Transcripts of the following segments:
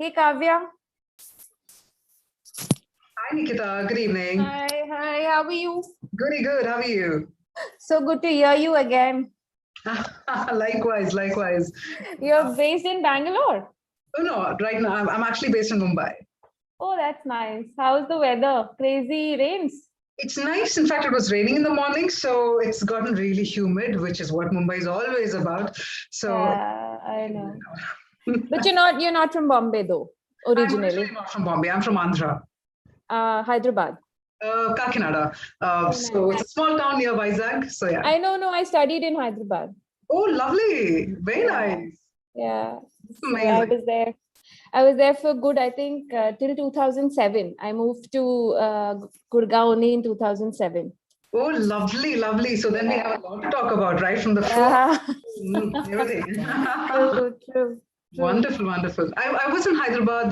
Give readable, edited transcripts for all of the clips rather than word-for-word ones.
Hey Kavya. Hi Nikita, good evening. Hi, how are you? Goody good, how are you? So good to hear you again. Likewise. You're based in Bangalore? Oh no, right now I'm actually based in Mumbai. Oh, that's nice. How's the weather? Crazy rains? It's nice. In fact, it was raining in the morning, so it's gotten really humid, which is what Mumbai is always about. So I know. But you're not from Bombay though, originally. I'm originally not from Bombay. I'm from Andhra. Hyderabad. Kakinada. So it's a small town near Vizag. So yeah. I know. I studied in Hyderabad. Oh, lovely. Very nice. Yeah. Amazing. So I was there for good, I think, till 2007. I moved to Gurgaon only in 2007. Oh, lovely. So then we have a lot to talk about, right? From the food, everything. True. Wonderful. I was in Hyderabad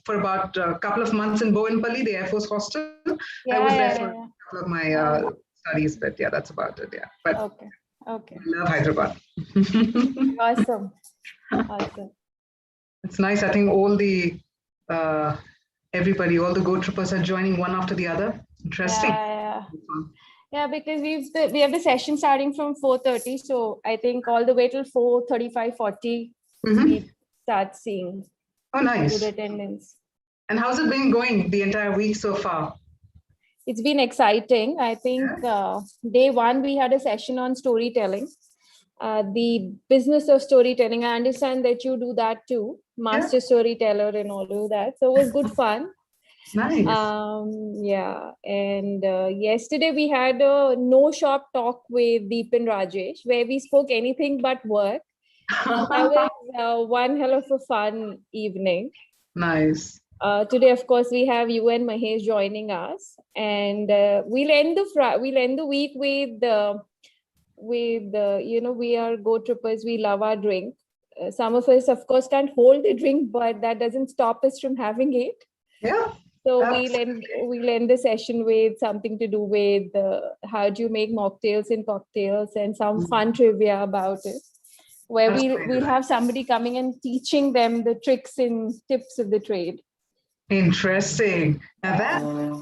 for about a couple of months in Bowenpalli, the Air Force hostel. I was there for a couple of my studies, but yeah, that's about it. Yeah, but okay. I love Hyderabad. Awesome. It's nice. I think all the everybody, all the Go Trippers are joining one after the other. Interesting. Yeah, because we have the session starting from 4:30, so I think all the way till 4:35, 40, we start seeing good attendance. And how's it been going the entire week so far? It's been exciting. I think day one we had a session on storytelling, the business of storytelling. I understand that you do that too, master storyteller and all of that. So it was good fun. Nice. And yesterday we had a no shop talk with Deep and Rajesh where we spoke anything but work. That was one hell of a fun evening. Nice. Today, of course, we have you and Mahesh joining us, and we'll end the week with we are Go Trippers. We love our drink. Some of us, of course, can't hold the drink, but that doesn't stop us from having it. Yeah. So we'll end the session with something to do with how do you make mocktails and cocktails and some fun trivia about it, where we'll have somebody coming and teaching them the tricks and tips of the trade. Interesting. Now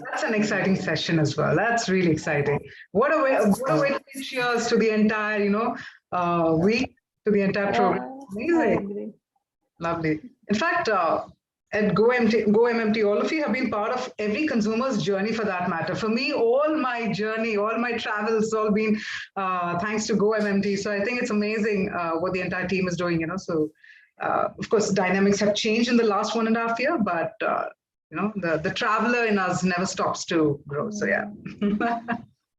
that's an exciting session as well. That's really exciting. What a way to give cheers to the entire, week, to the entire program. Amazing. Lovely. In fact, at go-mmt, all of you have been part of every consumer's journey for that matter. For me, all my journey, all my travels, all been thanks to go-mmt. So I think it's amazing what the entire team is doing, So, of course, dynamics have changed in the last 1.5 years, but, the traveler in us never stops to grow. So, yeah.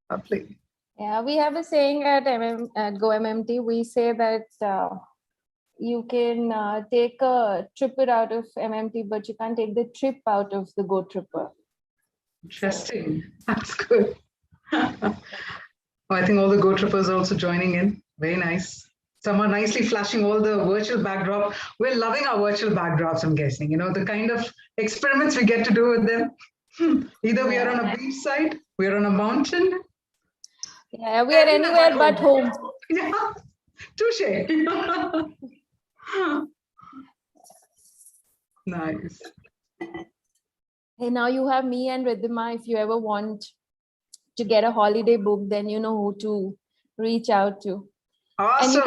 Lovely. Yeah, we have a saying at go-mmt. We say that you can take a tripper out of MMT, but you can't take the trip out of the Go Tripper. Interesting. That's good. I think all the Go Trippers are also joining in. Very nice. Some are nicely flashing all the virtual backdrop. We're loving our virtual backdrops, I'm guessing. The kind of experiments we get to do with them. Either we are on a beach side, we are on a mountain. Yeah, we are anywhere but home. Yeah, touche. Nice. Hey, now you have me and Ridhima. If you ever want to get a holiday book, then you know who to reach out to. Awesome.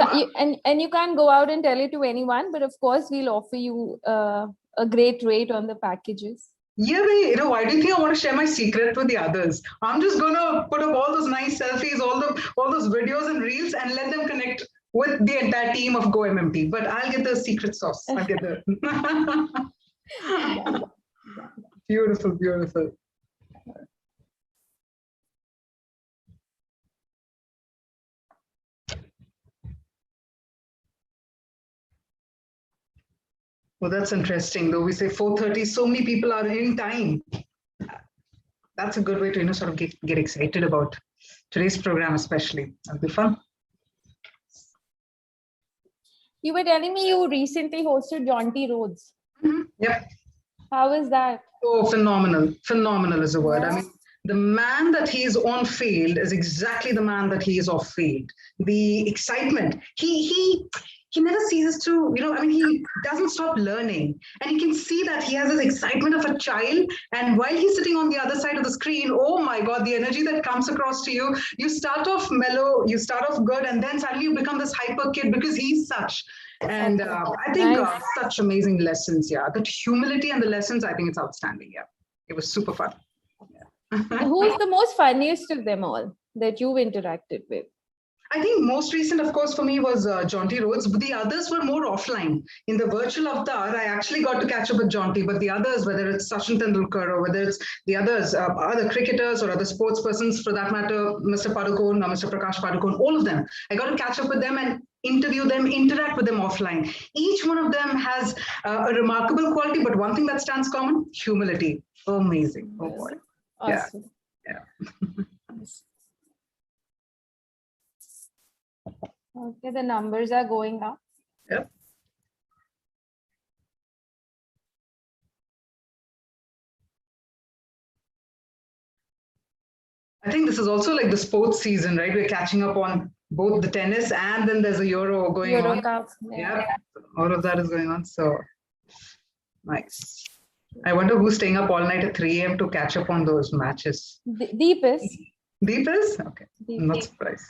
And you can't go out and tell it to anyone, but of course we'll offer you a great rate on the packages. Yeah, why do you think I want to share my secret with the others? I'm just gonna put up all those nice selfies, all those videos and reels, and let them connect with the entire team of go-mmt. But I'll get the secret sauce. I'll get the beautiful. Well, that's interesting. Though we say 4:30, so many people are in time. That's a good way to sort of get excited about today's program, especially. That'll be fun. You were telling me you recently hosted Jaunty Roads. Yep. How is that? Oh, phenomenal. Phenomenal is the word. I mean, the man that he is on field is exactly the man that he is off field. The excitement. He he never ceases to, he doesn't stop learning. And you can see that he has this excitement of a child. And while he's sitting on the other side of the screen, oh my God, the energy that comes across to you, you start off mellow, you start off good, and then suddenly you become this hyper kid because he's such. And I think such amazing lessons. Yeah. That humility and the lessons, I think it's outstanding. Yeah. It was super fun. Who's the most funniest of them all that you've interacted with? I think most recent, of course, for me was Jaunty Rhodes, but the others were more offline. In the virtual avatar, I actually got to catch up with Jaunty, but the others, whether it's Sachin Tendulkar or whether it's the others, other cricketers or other sports persons, for that matter, Mr. Padukone or Mr. Prakash Padukone, all of them, I got to catch up with them and interview them, interact with them offline. Each one of them has a remarkable quality, but one thing that stands common, humility. Amazing. Oh boy. Awesome. Yeah. Okay, the numbers are going up. Yep. I think this is also like the sports season, right? We're catching up on both the tennis and then there's a Euro going on. Cup. Yeah, all of that is going on. So nice. I wonder who's staying up all night at 3 a.m. to catch up on those matches. Deep is. Deep is? Okay. Deep. I'm not surprised.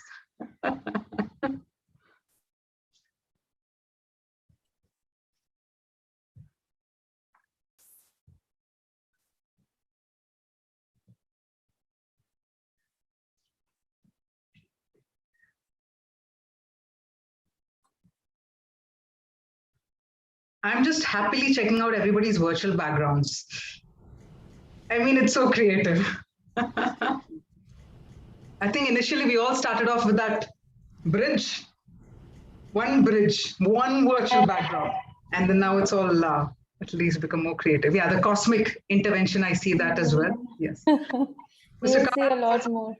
I'm just happily checking out everybody's virtual backgrounds. I mean, it's so creative. I think initially we all started off with that bridge, one virtual background. And then now it's all at least become more creative. Yeah, the cosmic intervention, I see that as well. Yes. He'll say a lot more.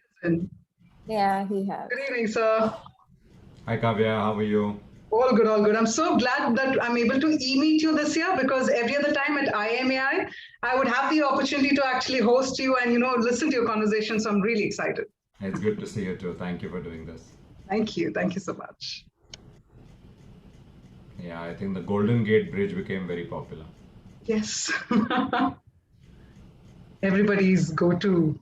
Yeah, he has. Good evening, sir. Hi, Kavya. How are you? All good, all good. I'm so glad that I'm able to e-meet you this year because every other time at IMAI, I would have the opportunity to actually host you and, listen to your conversation. So I'm really excited. It's good to see you too. Thank you for doing this. Thank you. Thank you so much. Yeah, I think the Golden Gate Bridge became very popular. Yes. Everybody's go-to.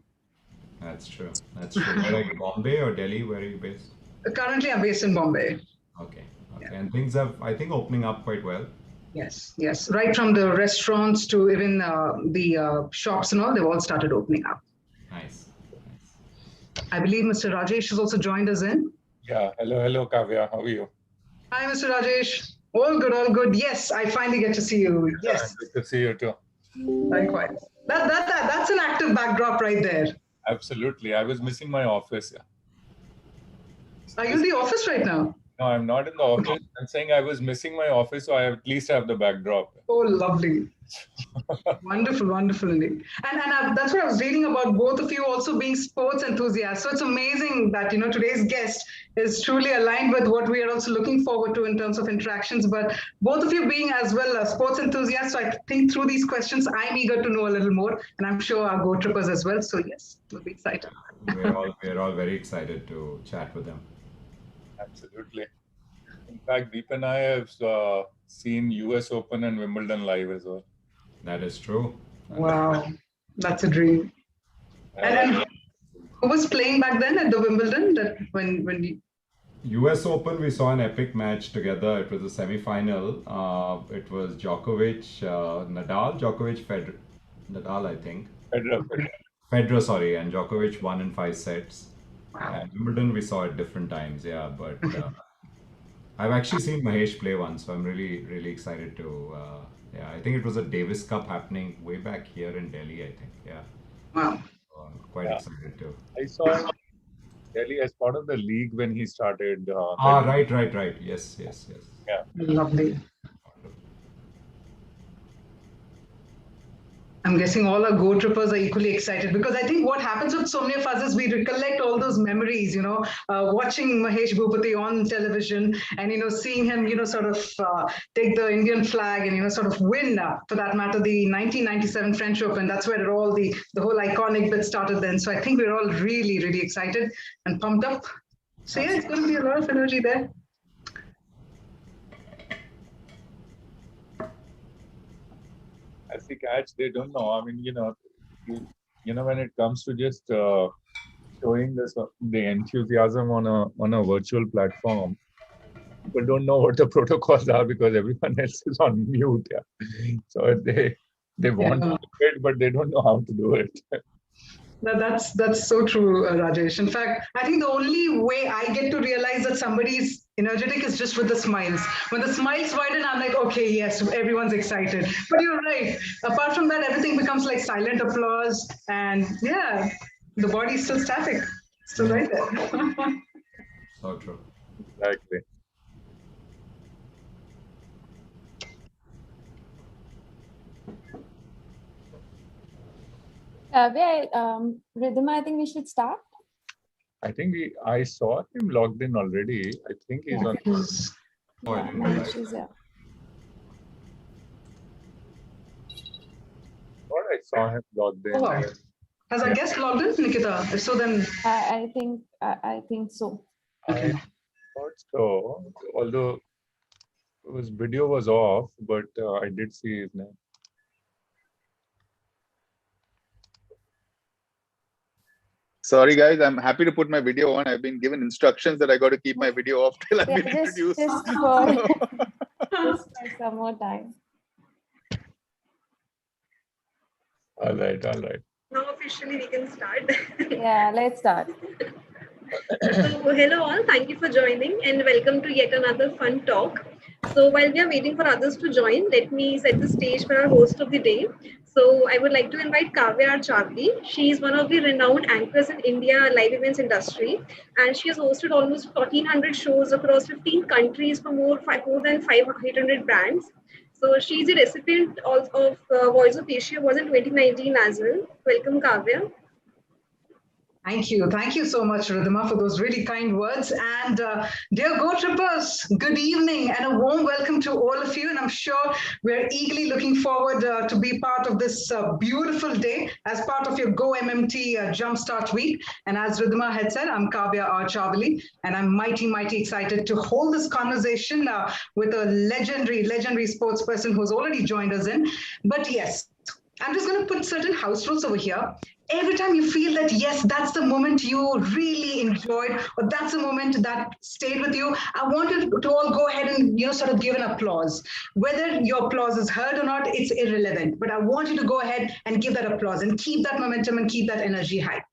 That's true. That's true. Where are you, Bombay or Delhi? Where are you based? Currently, I'm based in Bombay. Okay. Yeah. And things have, I think, opening up quite well. Yes. Right from the restaurants to even the shops and all, they've all started opening up. Nice. I believe Mr. Rajesh has also joined us in. Yeah. Hello, Kavya. How are you? Hi, Mr. Rajesh. All good, all good. Yes, I finally get to see you. Yes. Good to see you too. Likewise. That's an active backdrop right there. Absolutely. I was missing my office. Yeah. Are you in the office right now? No, I'm not in the office. I'm saying I was missing my office, so I at least have the backdrop. Oh, lovely. Wonderful, wonderful indeed. And that's what I was reading about both of you also being sports enthusiasts. So it's amazing that, today's guest is truly aligned with what we are also looking forward to in terms of interactions. But both of you being as well sports enthusiasts, so I think through these questions, I'm eager to know a little more. And I'm sure our Go Trippers as well. So yes, we'll be excited. We're all very excited to chat with them. Absolutely. In fact, Deep and I have seen US Open and Wimbledon live as well. That is true. Wow, that's a dream. And then who was playing back then at the Wimbledon? That when US Open, we saw an epic match together. It was a semi-final. It was Djokovic, Nadal, Djokovic, Federer, Nadal, I think. Federer, sorry, and Djokovic won in 5 sets. Wow. And Wimbledon, we saw at different times, yeah. But I've actually seen Mahesh play once, so I'm really, really excited to. Yeah, I think it was a Davis Cup happening way back here in Delhi, I think. Yeah. Wow. So I'm quite excited too. I saw him in Delhi as part of the league when he started. Right. Yes. Yeah. Lovely. I'm guessing all our Go Trippers are equally excited because I think what happens with so many of us is we recollect all those memories, watching Mahesh Bhupati on television and, seeing him, sort of take the Indian flag and, sort of win, for that matter, the 1997 French Open. That's where the whole iconic bit started then. So I think we're all really, really excited and pumped up. So yeah, it's going to be a lot of energy there. as the catch, they don't know. I mean, when it comes to just showing the enthusiasm on a virtual platform, people don't know what the protocols are because everyone else is on mute. Yeah. So they want to do it, but they don't know how to do it. That's so true, Rajesh. In fact, I think the only way I get to realize that somebody is energetic is just with the smiles. When the smiles widen, I'm like, okay, yes, everyone's excited. But you're right. Apart from that, everything becomes like silent applause, and yeah, the body's still static, still right there. So true. Exactly. Rhythm, I think we should start. I think I saw him logged in already. I think he's on. Oh, I didn't realize Mahesh is that. Thought I saw him logged in. Oh, has our guest logged in, Nikita? If so, then I think so. okay. I thought so. Although his video was off, but I did see his name. Sorry, guys. I'm happy to put my video on. I've been given instructions that I got to keep my video off till I've been introduced. Just for some more time. All right. Now officially we can start. Yeah, let's start. So hello all, thank you for joining and welcome to yet another fun talk. So while we are waiting for others to join, let me set the stage for our host of the day. So I would like to invite Kavya Chavli. She is one of the renowned anchors in India live events industry, and she has hosted almost 1,400 shows across 15 countries for more than 500 brands. So she's a recipient of Voice of Asia Awards in 2019 as well. Welcome, Kavya. Thank you. Thank you so much, Ridhima, for those really kind words. And dear Go Trippers, good evening and a warm welcome to all of you. And I'm sure we're eagerly looking forward to be part of this beautiful day as part of your go-mmt Jumpstart Week. And as Ridhima had said, I'm Kavya R. Chavali, and I'm mighty excited to hold this conversation with a legendary sports person who's already joined us in. But yes, I'm just going to put certain house rules over here. Every time you feel that, yes, that's the moment you really enjoyed, or that's the moment that stayed with you, I want you to all go ahead and, sort of give an applause. Whether your applause is heard or not, it's irrelevant. But I want you to go ahead and give that applause and keep that momentum and keep that energy high.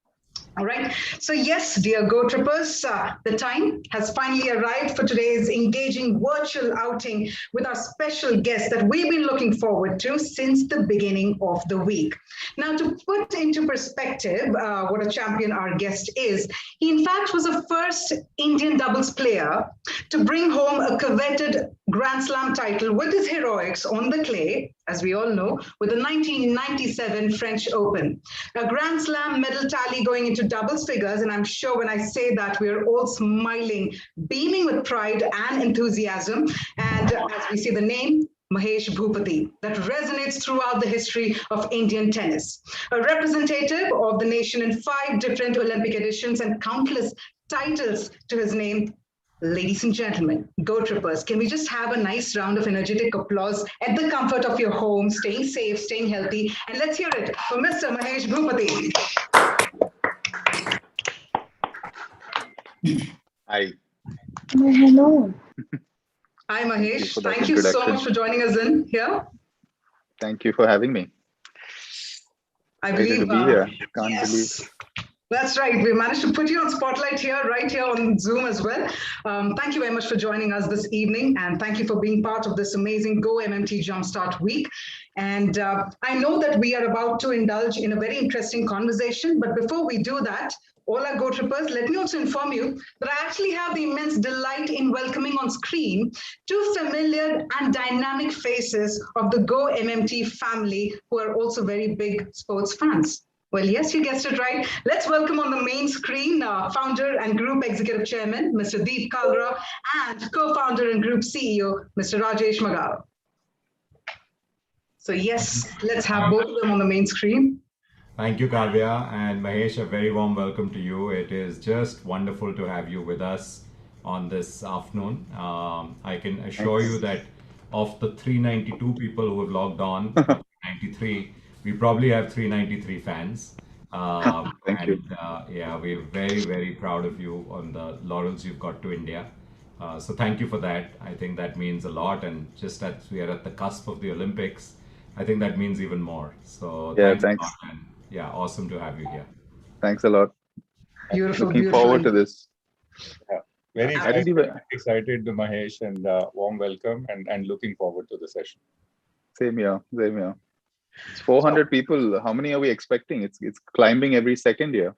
All right. So yes, dear Go Trippers, the time has finally arrived for today's engaging virtual outing with our special guest that we've been looking forward to since the beginning of the week. Now, to put into perspective what a champion our guest is, he in fact was the first Indian doubles player to bring home a coveted Grand Slam title with his heroics on the clay, as we all know, with the 1997 French Open. A Grand Slam medal tally going into doubles figures, and I'm sure when I say that, we're all smiling, beaming with pride and enthusiasm. And as we see the name, Mahesh Bhupati, that resonates throughout the history of Indian tennis. A representative of the nation in 5 different Olympic editions and countless titles to his name. Ladies and gentlemen, Go Trippers, can we just have a nice round of energetic applause at the comfort of your home, staying safe, staying healthy, and let's hear it for Mr. Mahesh Bhupati. Hi. Hello. Hi, Mahesh. Thank Thank you so much for joining us in here. Thank you for having me. I Excited believe to be here. Can't yes. believe. That's right. We managed to put you on spotlight here, right here on Zoom as well. Thank you very much for joining us this evening, and thank you for being part of this amazing go-mmt Jumpstart Week. And I know that we are about to indulge in a very interesting conversation, but before we do that, all our Go Trippers, let me also inform you that I actually have the immense delight in welcoming on screen 2 familiar and dynamic faces of the go-mmt family who are also very big sports fans. Well, yes, you guessed it right. Let's welcome on the main screen founder and group executive chairman, Mr. Deep Kalra, and co-founder and group CEO, Mr. Rajesh Magal. So yes, let's have both of them on the main screen. Thank you, Kavya, and Mahesh, a very warm welcome to you. It is just wonderful to have you with us on this afternoon. I can assure you that of the 392 people who have logged on, 393. We probably have 393 fans. Thank you. Yeah, we're very, very proud of you on the laurels you've got to India. So thank you for that. I think that means a lot. And just as we are at the cusp of the Olympics, I think that means even more. So Yeah, thanks a thanks. lot, and yeah, awesome to have you here. Thanks a lot. Beautiful, Looking beautiful. forward to this. Yeah. Very How did excited, Mahesh, and warm welcome, and looking forward to the session. Same here, same here. It's 400 people. How many are we expecting? It's climbing every second year.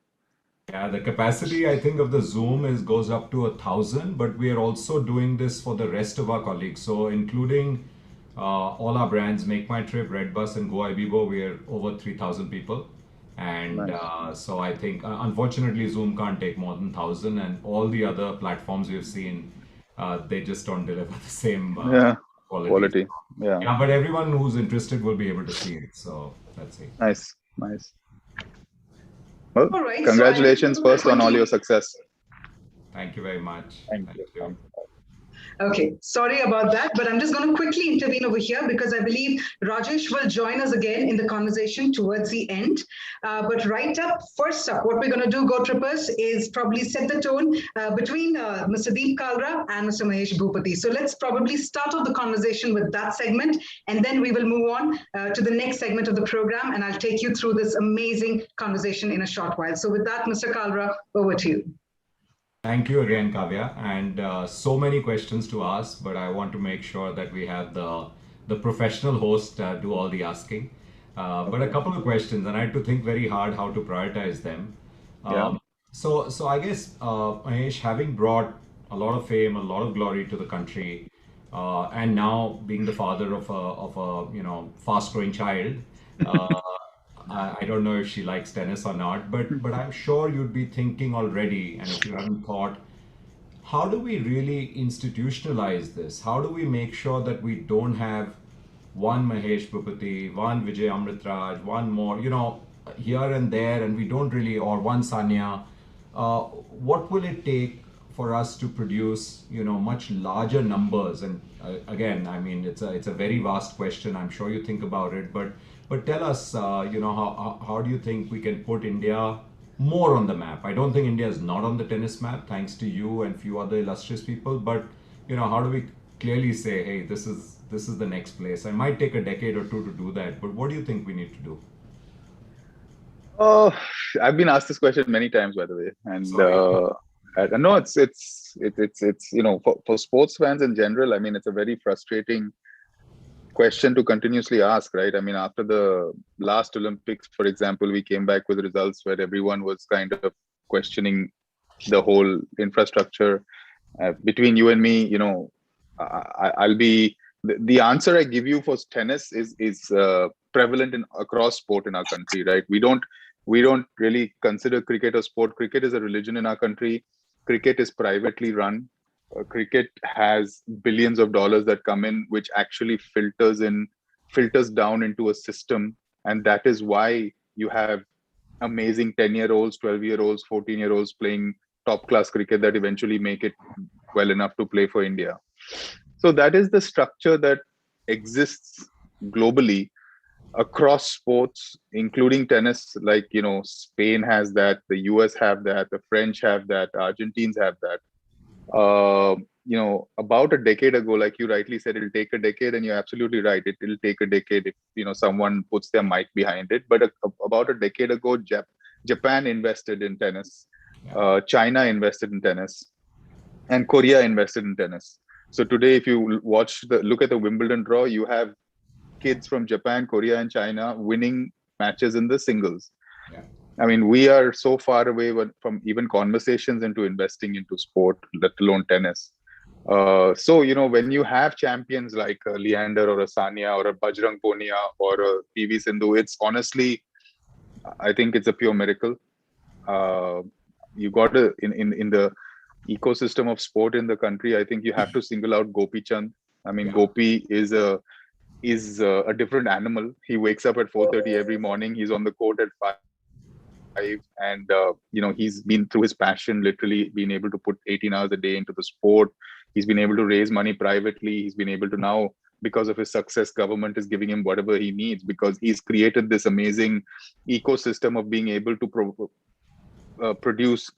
Yeah, the capacity I think of the Zoom goes up to 1,000, but we are also doing this for the rest of our colleagues. So including all our brands, Make My Trip, Redbus, and Go Ibibo, we are over 3,000 people. And Nice. so I think, unfortunately, Zoom can't take more than 1,000, and all the other platforms we've seen, they just don't deliver the same Yeah, quality. quality. Yeah, Yeah, but everyone who's interested will be able to see it. So let's see. nice, nice. Well, All right, so congratulations I- first on all your success. Thank you very much. Thank you. Okay, sorry about that, but I'm just going to quickly intervene over here because I believe Rajesh will join us again in the conversation towards the end. But first up, what we're going to do, Go Trippers, is probably set the tone between Mr. Deep Kalra and Mr. Mahesh Bhupati. So let's probably start off the conversation with that segment, and then we will move on to the next segment of the program, and I'll take you through this amazing conversation in a short while. So with that, Mr. Kalra, over to you. Thank you again, Kavya. And so many questions to ask, but I want to make sure that we have the professional host do all the asking. But a couple of questions, and I had to think very hard how to prioritize them. Yeah. So I guess Mahesh, having brought a lot of fame, a lot of glory to the country, and now being the father of a fast-growing child. I don't know if she likes tennis or not, but I'm sure you'd be thinking already, and if you haven't thought, how do we really institutionalize this? How do we make sure that we don't have one Mahesh Bhupati, one Vijay Amritraj, one more, here and there, and we don't really, or one Sanya? What will it take for us to produce, much larger numbers? And again, I mean, it's a very vast question. I'm sure you think about it, but tell us, how do you think we can put India more on the map? I don't think India is not on the tennis map, thanks to you and few other illustrious people. But how do we clearly say, hey, this is the next place? It might take a decade or two to do that, but what do you think we need to do? Oh, I've been asked this question many times, by the way, and no, it's for sports fans in general. I mean, it's a very frustrating question to continuously ask, right? I mean, after the last Olympics, for example, we came back with results where everyone was kind of questioning the whole infrastructure. Between you and me, I'll be the answer I give you for tennis is prevalent across sport in our country, right? We don't really consider cricket a sport. Cricket is a religion in our country. Cricket is privately run. Cricket has billions of dollars that come in, which actually filters down into a system. And that is why you have amazing 10-year-olds, 12-year-olds, 14-year-olds playing top class cricket that eventually make it well enough to play for India. So that is the structure that exists globally across sports, including tennis. Like, Spain has that, the US have that, the French have that, Argentines have that. About a decade ago, like you rightly said, it'll take a decade, and you're absolutely right. It'll take a decade if someone puts their might behind it. But about a decade ago, Japan invested in tennis, China invested in tennis, and Korea invested in tennis. So today, if you look at the Wimbledon draw, you have kids from Japan, Korea, and China winning matches in the singles. Yeah. I mean, we are so far away from even conversations into investing into sport, let alone tennis. So, when you have champions like a Leander or a Sania or a Bajrang Punia or a PV Sindhu, it's honestly, I think it's a pure miracle. You got to, in the ecosystem of sport in the country, I think you have to single out Gopi Chand. I mean, Gopi is a different animal. He wakes up at 4:30 every morning. He's on the court at 5. And he's been through his passion, literally been able to put 18 hours a day into the sport. He's been able to raise money privately. He's been able to now because of his success, government is giving him whatever he needs, because he's created this amazing ecosystem of being able to produce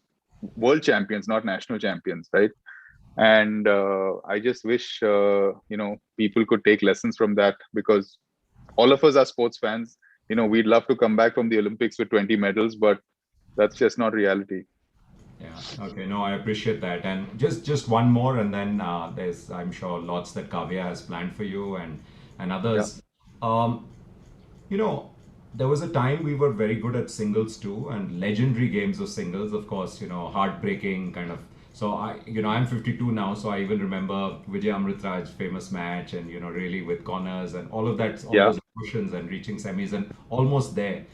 world champions, not national champions, right? And I just wish people could take lessons from that, because all of us are sports fans. We'd love to come back from the Olympics with 20 medals, but that's just not reality. Yeah. Okay. No, I appreciate that. And just one more, and then there's, I'm sure, lots that Kavya has planned for you and others. You know, there was a time we were very good at singles too, and legendary games of singles, of course, heartbreaking kind of. So I'm 52 now, so I even remember Vijay Amritraj's famous match, and really with corners and all of that, all those emotions and reaching semis and almost there.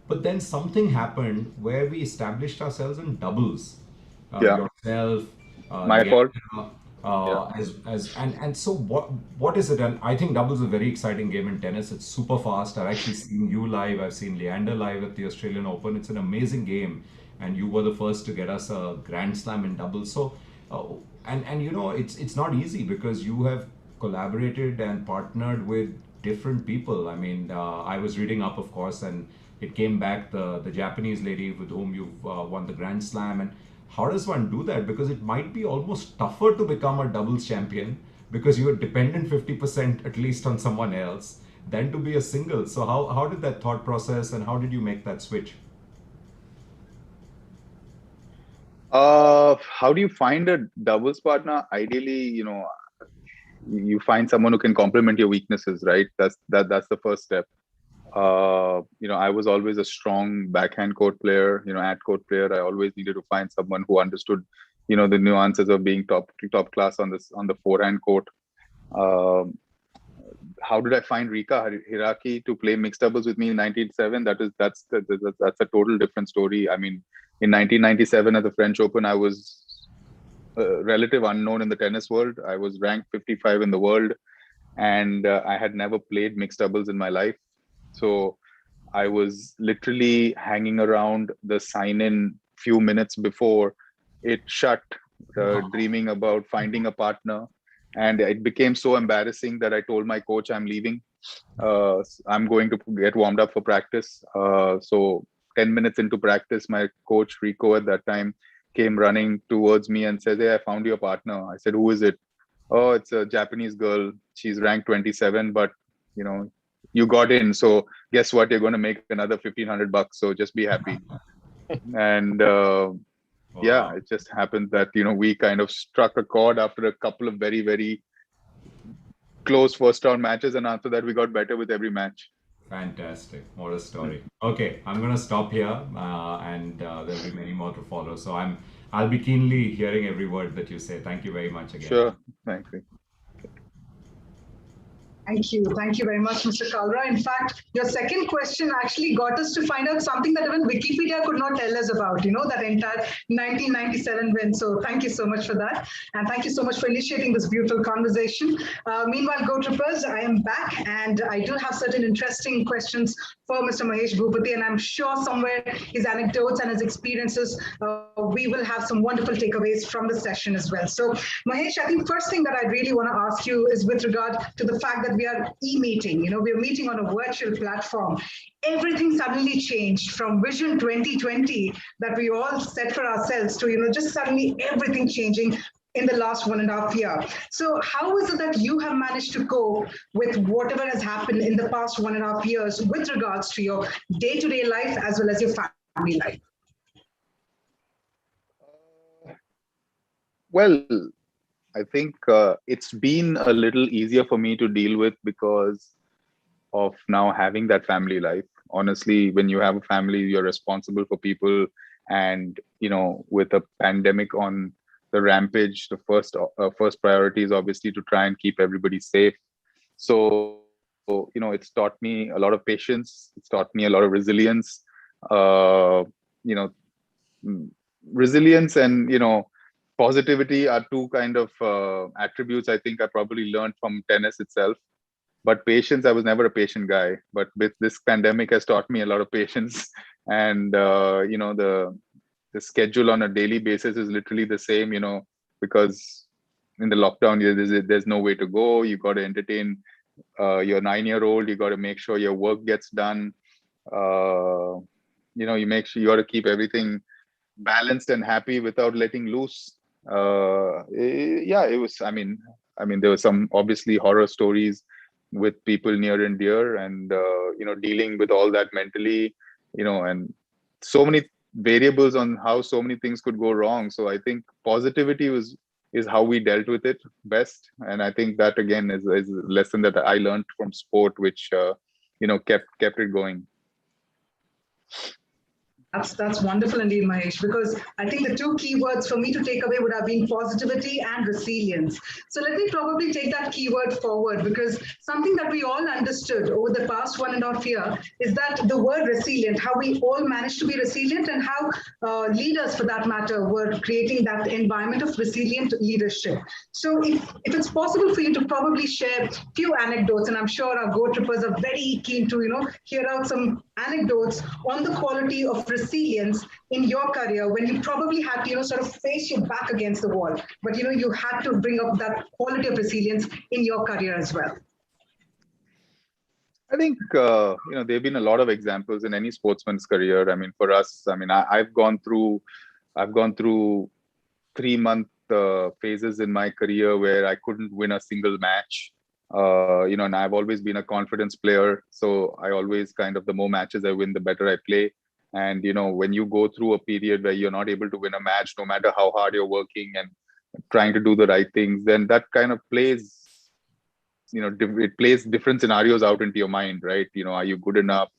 But then something happened where we established ourselves in doubles. Yourself, My fault. And so what is it? And I think doubles is a very exciting game in tennis. It's super fast. I've actually seen you live. I've seen Leander live at the Australian Open. It's an amazing game, and you were the first to get us a Grand Slam in doubles. So, it's not easy, because you have collaborated and partnered with different people. I mean, I was reading up, of course, and it came back the Japanese lady with whom you've won the Grand Slam. And how does one do that? Because it might be almost tougher to become a doubles champion, because you are dependent 50% at least on someone else, than to be a single. So how did that thought process, and how did you make that switch? How do you find a doubles partner? Ideally, you find someone who can complement your weaknesses, right? That's the first step. I was always a strong backhand court player, at court player. I always needed to find someone who understood, the nuances of being top class on the forehand court. How did I find Rika Hiraki to play mixed doubles with me in 1997? That's a total different story. I mean, in 1997 at the French Open, I was a relative unknown in the tennis world. I was ranked 55 in the world, and I had never played mixed doubles in my life. So I was literally hanging around the sign-in few minutes before it shut, dreaming about finding a partner. And it became so embarrassing that I told my coach I'm leaving. I'm going to get warmed up for practice. So 10 minutes into practice, my coach, Rico, at that time, came running towards me and says, "Hey, I found your partner." I said, "Who is it?" "Oh, it's a Japanese girl. She's ranked 27, but you got in. So guess what? You're going to make another $1,500. So just be happy." And yeah, it just happened that, we kind of struck a chord after a couple of very, very close first round matches. And after that, we got better with every match. Fantastic. What a story. Okay, I'm going to stop here, and there'll be many more to follow. So I'll be keenly hearing every word that you say. Thank you very much again. Sure. Thank you. Thank you. Thank you very much, Mr. Kalra. In fact, your second question actually got us to find out something that even Wikipedia could not tell us about, that entire 1997 win. So thank you so much for that. And thank you so much for initiating this beautiful conversation. Meanwhile, Go Trippers, I am back, and I do have certain interesting questions for Mr. Mahesh Bhupati, and I'm sure somewhere his anecdotes and his experiences, we will have some wonderful takeaways from the session as well. So Mahesh, I think first thing that I really want to ask you is with regard to the fact that we are e-meeting, we are meeting on a virtual platform. Everything suddenly changed from Vision 2020 that we all set for ourselves to, just suddenly everything changing in the last 1.5 years. So how is it that you have managed to cope with whatever has happened in the past 1.5 years with regards to your day-to-day life as well as your family life? Well, I think it's been a little easier for me to deal with because of now having that family life. Honestly, when you have a family, you're responsible for people. And, with a pandemic on the rampage, the first priority is obviously to try and keep everybody safe. So, it's taught me a lot of patience. It's taught me a lot of resilience. Resilience and, positivity are two kind of attributes I think I probably learned from tennis itself. But patience, I was never a patient guy. But with this pandemic has taught me a lot of patience. And, the schedule on a daily basis is literally the same, because in the lockdown, there's no way to go. You got to entertain you're 9-year-old, you got to make sure your work gets done. You make sure you got to keep everything balanced and happy without letting loose. It was. I mean, there were some obviously horror stories with people near and dear, and dealing with all that mentally, and so many variables on how so many things could go wrong. So I think positivity is how we dealt with it best, and I think that again is a lesson that I learned from sport, which kept it going. That's wonderful indeed, Mahesh, because I think the two key words for me to take away would have been positivity and resilience. So let me probably take that keyword forward, because something that we all understood over the past 1.5 years is that the word resilient, how we all managed to be resilient, and how leaders for that matter were creating that environment of resilient leadership. So if it's possible for you to probably share a few anecdotes, and I'm sure our Go Trippers are very keen to hear out some anecdotes on the quality of resilience in your career when you probably had to sort of face your back against the wall, but you had to bring up that quality of resilience in your career as well. I think there have been a lot of examples in any sportsman's career. I mean, for us, I've gone through 3-month phases in my career where I couldn't win a single match. And I've always been a confidence player. So I always the more matches I win, the better I play. And, when you go through a period where you're not able to win a match, no matter how hard you're working and trying to do the right things, then that kind of plays, it plays different scenarios out into your mind, right? Are you good enough?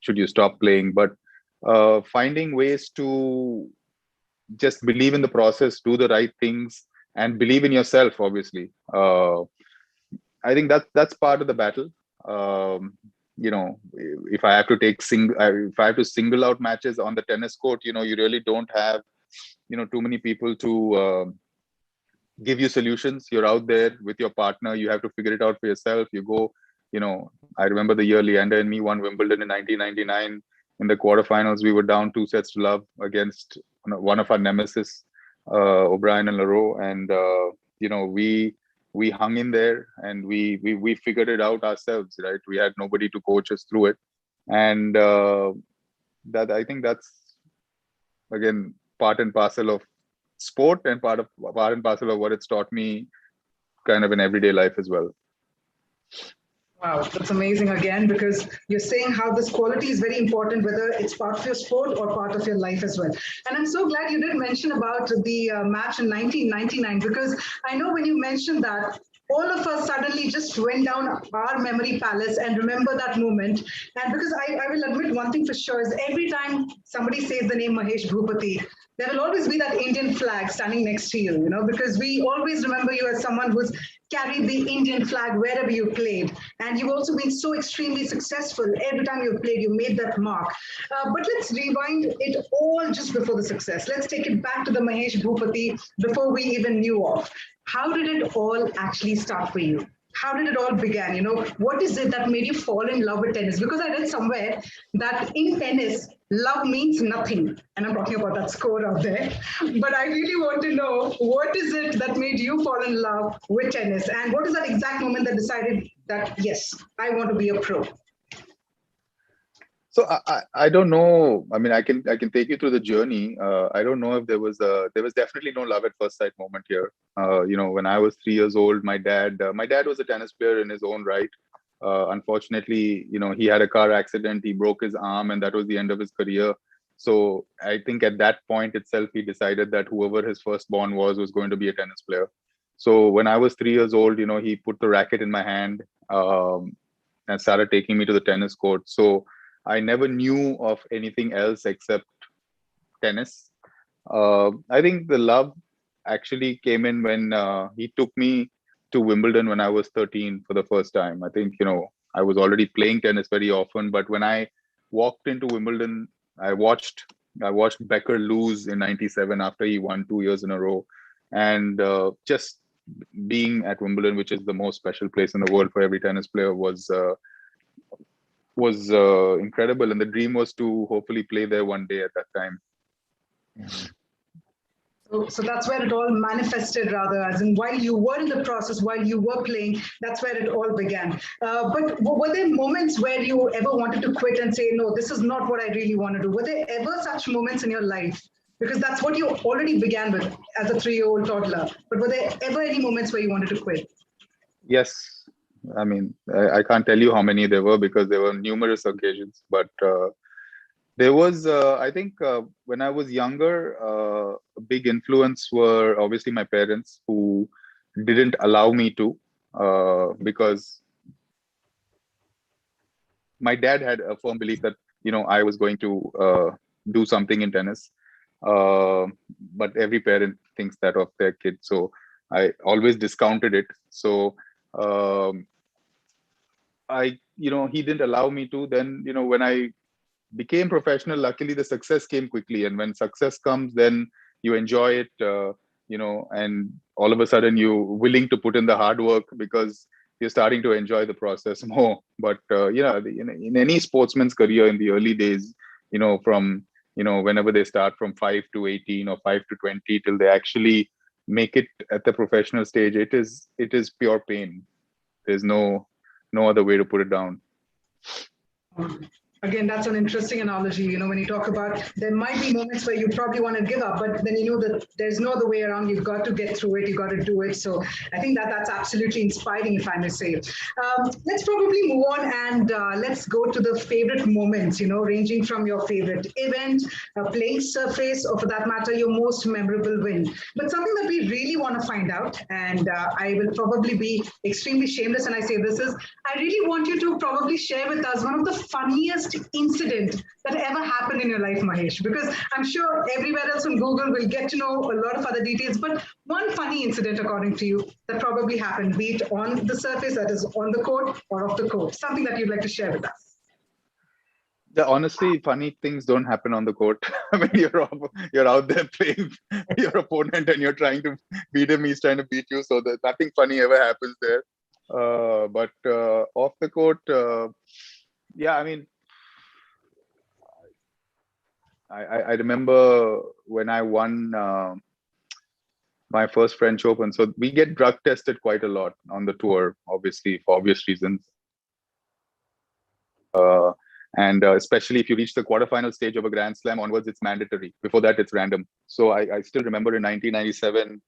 Should you stop playing? But finding ways to just believe in the process, do the right things, and believe in yourself, obviously. I think that's part of the battle. If I have to single out matches on the tennis court, you really don't have, too many people to give you solutions. You're out there with your partner. You have to figure it out for yourself. You go, I remember the year Leander and me won Wimbledon in 1999. In the quarterfinals, we were down 2-0 against one of our nemesis, O'Brien and Leroux, and we hung in there and we figured it out ourselves, right? We had nobody to coach us through it, and that I think that's again part and parcel of sport and part and parcel of what it's taught me, kind of in everyday life as well. Wow, that's amazing again, because you're saying how this quality is very important, whether it's part of your sport or part of your life as well. And I'm so glad you did mention about the match in 1999, because I know when you mentioned that, all of us suddenly just went down our memory palace and remember that moment. And because I will admit one thing for sure is every time somebody says the name Mahesh Bhupati, there will always be that Indian flag standing next to you, because we always remember you as someone who's carried the Indian flag wherever you played. And you've also been so extremely successful. Every time you've played, you made that mark. But let's rewind it all just before the success. Let's take it back to the Mahesh Bhupati before we even knew of. How did it all actually start for you? How did it all begin? What is it that made you fall in love with tennis? Because I read somewhere that in tennis, love means nothing. And I'm talking about that score out there. But I really want to know, what is it that made you fall in love with tennis? And what is that exact moment that decided that, yes, I want to be a pro? So I don't know. I mean, I can take you through the journey. I don't know if there was definitely no love at first sight moment here. When I was 3 years old, my dad was a tennis player in his own right. Unfortunately, he had a car accident. He broke his arm, and that was the end of his career. So I think at that point itself, he decided that whoever his firstborn was going to be a tennis player. So when I was 3 years old, he put the racket in my hand and started taking me to the tennis court. So I never knew of anything else except tennis. I think the love actually came in when he took me to Wimbledon when I was 13 for the first time. I think, I was already playing tennis very often, but when I walked into Wimbledon, I watched Becker lose in 97 after he won 2 years in a row. And just being at Wimbledon, which is the most special place in the world for every tennis player, was incredible, and the dream was to hopefully play there one day at that time. So that's where it all manifested, rather, as in while you were in the process, while you were playing, that's where it all began. But were there moments where you ever wanted to quit and say, no, this is not what I really want to do? Were there ever such moments in your life? Because that's what you already began with as a 3-year-old toddler. But were there ever any moments where you wanted to quit? Yes. I mean, I can't tell you how many there were because there were numerous occasions, but there was, I think, when I was younger, a big influence were obviously my parents, who didn't allow me to, because my dad had a firm belief that, I was going to do something in tennis. But every parent thinks that of their kid. So I always discounted it. So he didn't allow me to. Then, when I became professional, luckily the success came quickly. And when success comes, then you enjoy it, and all of a sudden you're willing to put in the hard work because you're starting to enjoy the process more. But, in any sportsman's career in the early days, from, whenever they start from 5 to 18 or 5 to 20 till they actually make it at the professional stage, it is pure pain. There's no other way to put it down. Again, that's an interesting analogy. When you talk about, there might be moments where you probably want to give up, but then you know that there's no other way around. You've got to get through it. You've got to do it. So I think that's absolutely inspiring, if I may say. Let's probably move on and let's go to the favorite moments, ranging from your favorite event, playing surface, or for that matter, your most memorable win. But something that we really want to find out, and I will probably be extremely shameless when I say this, is I really want you to probably share with us one of the funniest incident that ever happened in your life, Mahesh, because I'm sure everywhere else on Google will get to know a lot of other details, but one funny incident according to you that probably happened, be it on the surface, that is on the court, or off the court, something that you'd like to share with us. Honestly, funny things don't happen on the court. I mean, you're out there playing your opponent and you're trying to beat him, he's trying to beat you, so that nothing funny ever happens there. But off the court, yeah, I mean, I remember when I won my first French Open. So we get drug tested quite a lot on the tour, obviously, for obvious reasons. And especially if you reach the quarterfinal stage of a Grand Slam onwards, it's mandatory. Before that, it's random. So I still remember in 1997,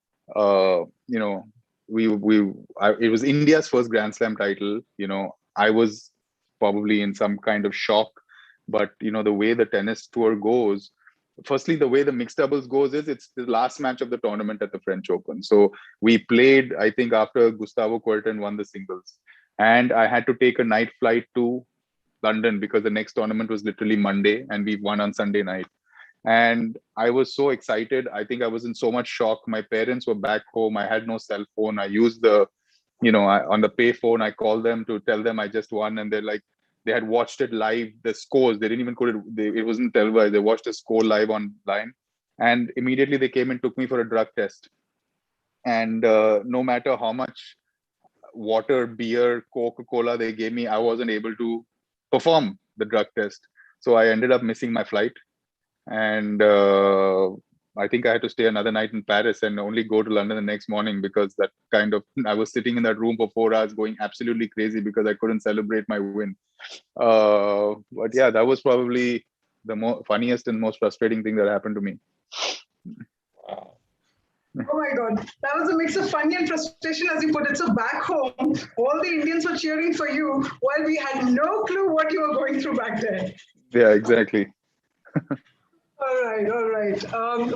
it was India's first Grand Slam title. I was probably in some kind of shock. But, the way the tennis tour goes, firstly, the way the mixed doubles goes is it's the last match of the tournament at the French Open. So we played, I think, after Gustavo Kuerten won the singles. And I had to take a night flight to London because the next tournament was literally Monday and we won on Sunday night. And I was so excited. I think I was in so much shock. My parents were back home. I had no cell phone. I used on the pay phone, I called them to tell them I just won. And they're like, they had watched it live, the scores. They didn't even it wasn't televised. They watched the score live online. And immediately they came and took me for a drug test. And no matter how much water, beer, Coca-Cola they gave me, I wasn't able to perform the drug test. So I ended up missing my flight. And I think I had to stay another night in Paris and only go to London the next morning because I was sitting in that room for 4 hours going absolutely crazy because I couldn't celebrate my win. But yeah, that was probably the funniest and most frustrating thing that happened to me. Oh my God, that was a mix of funny and frustration, as you put it. So back home, all the Indians were cheering for you while we had no clue what you were going through back then. Yeah, exactly. All right.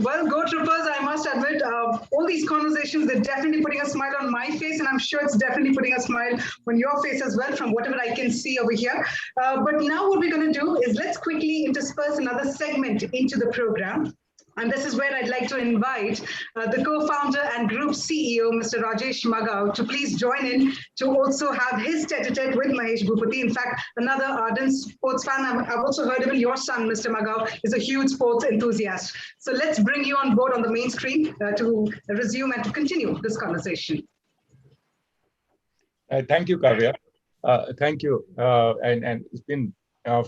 Well, Go Trippers, I must admit, all these conversations, they're definitely putting a smile on my face, and I'm sure it's definitely putting a smile on your face as well, from whatever I can see over here. But now what we're going to do is let's quickly intersperse another segment into the program. And this is where I'd like to invite the co-founder and group CEO, Mr. Rajesh Magao, to please join in to also have his tete-a-tete with Mahesh Bhupathi. In fact, another ardent sports fan. I've also heard even your son, Mr. Magao, is a huge sports enthusiast. So let's bring you on board on the main screen to resume and to continue this conversation. Thank you, Kavya. Thank you. And it's been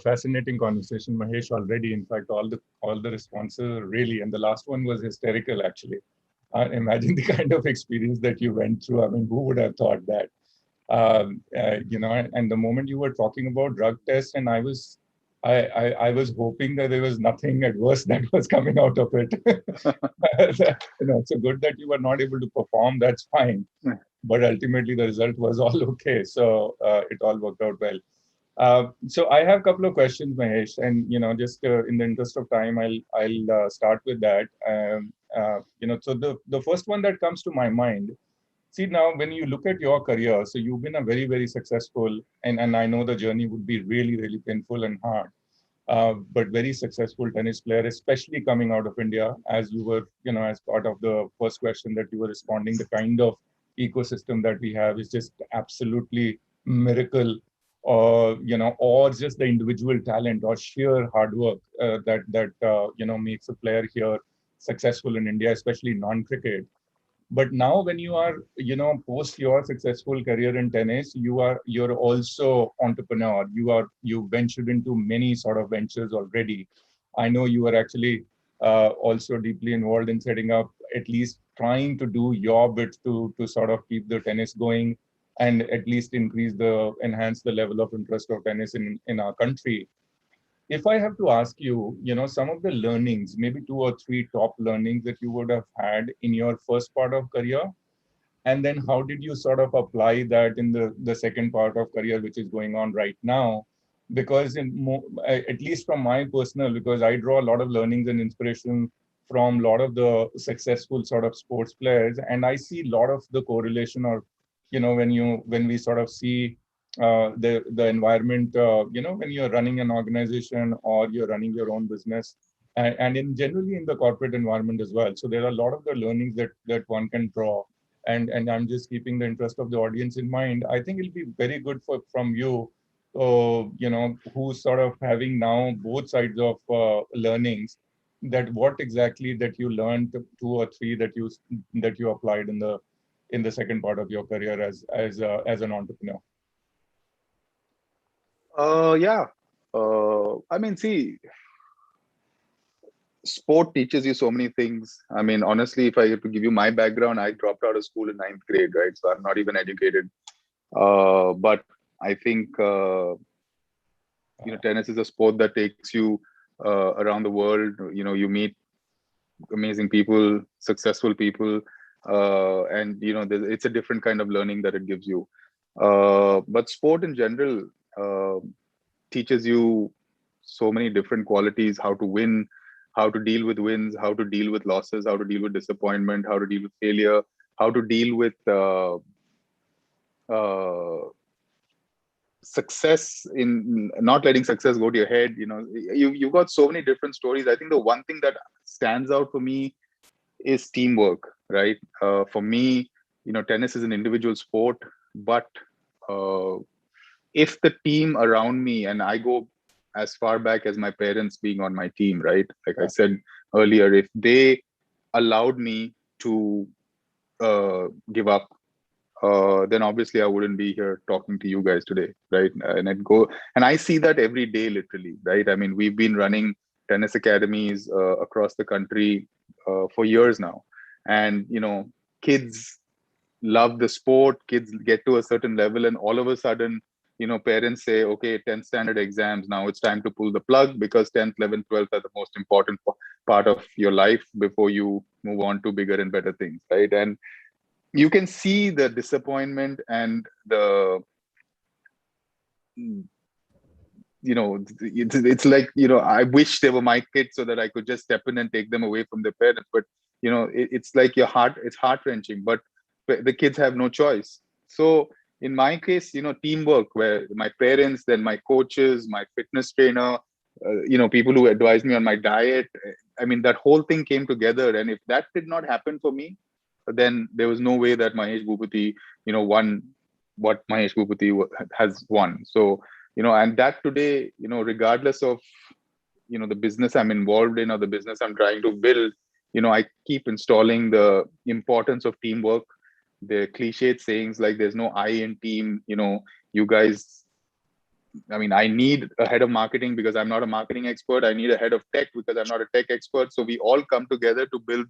Fascinating conversation, Mahesh. Already, in fact, all the responses are really, and the last one was hysterical. Actually, imagine the kind of experience that you went through. I mean, who would have thought that? And the moment you were talking about drug tests, and I was hoping that there was nothing adverse that was coming out of it. So good that you were not able to perform. That's fine, but ultimately the result was all okay. So it all worked out well. So I have a couple of questions, Mahesh, and just in the interest of time, I'll start with that. So the first one that comes to my mind. See, now when you look at your career, so you've been a very, very successful, and I know the journey would be really, really painful and hard, but very successful tennis player, especially coming out of India, as you were, as part of the first question that you were responding, the kind of ecosystem that we have is just absolutely miracle, or just the individual talent or sheer hard work that makes a player here successful in India, especially non-cricket. But now when you are post your successful career in tennis, you're also entrepreneur. You ventured into many sort of ventures already. I know you are actually also deeply involved in setting up, at least trying to do your bit to sort of keep the tennis going and at least enhance the level of interest of tennis in our country. If I have to ask you, some of the learnings, maybe 2 or 3 top learnings that you would have had in your first part of career, and then how did you sort of apply that in the second part of career, which is going on right now? Because at least from my personal, because I draw a lot of learnings and inspiration from a lot of the successful sort of sports players, and I see a lot of the correlation, or when we sort of see the environment, when you're running an organization or you're running your own business, and in generally in the corporate environment as well. So there are a lot of the learnings that one can draw, and I'm just keeping the interest of the audience in mind. I think it'll be very good from you, who's sort of having now both sides of learnings, that what exactly that you learned, 2 or 3 that you applied in the second part of your career as an entrepreneur. Yeah. I mean, see, sport teaches you so many things. I mean, honestly, if I have to give you my background, I dropped out of school in 9th grade, right? So I'm not even educated. But I think, tennis is a sport that takes you around the world. You meet amazing people, successful people, and it's a different kind of learning that it gives you. But sport in general teaches you so many different qualities: how to win, how to deal with wins, how to deal with losses, how to deal with disappointment, how to deal with failure, how to deal with success, in not letting success go to your head. You've got so many different stories. I think the one thing that stands out for me is teamwork, right? For me, tennis is an individual sport, but if the team around me, and I go as far back as my parents being on my team, right? Like I said earlier, if they allowed me to give up, then obviously I wouldn't be here talking to you guys today, right? And I see that every day, literally, right? I mean, we've been running tennis academies across the country for years now, and kids love the sport. Kids get to a certain level, and all of a sudden, parents say, okay, 10th standard exams, now it's time to pull the plug, because 10th, 11th, 12th are the most important part of your life before you move on to bigger and better things, right? And you can see the disappointment and the it's like, I wish they were my kids so that I could just step in and take them away from their parents. But it's like it's heart-wrenching, but the kids have no choice. So in my case, teamwork, where my parents, then my coaches, my fitness trainer, people who advised me on my diet, I mean, that whole thing came together. And if that did not happen for me, then there was no way that Mahesh Bhupathi, won what Mahesh Bhupathi has won. So, and that today, regardless of, the business I'm involved in or the business I'm trying to build, I keep installing the importance of teamwork. The cliched sayings like there's no I in team, you guys I mean, I need a head of marketing because I'm not a marketing expert. I need a head of tech because I'm not a tech expert. So we all come together to build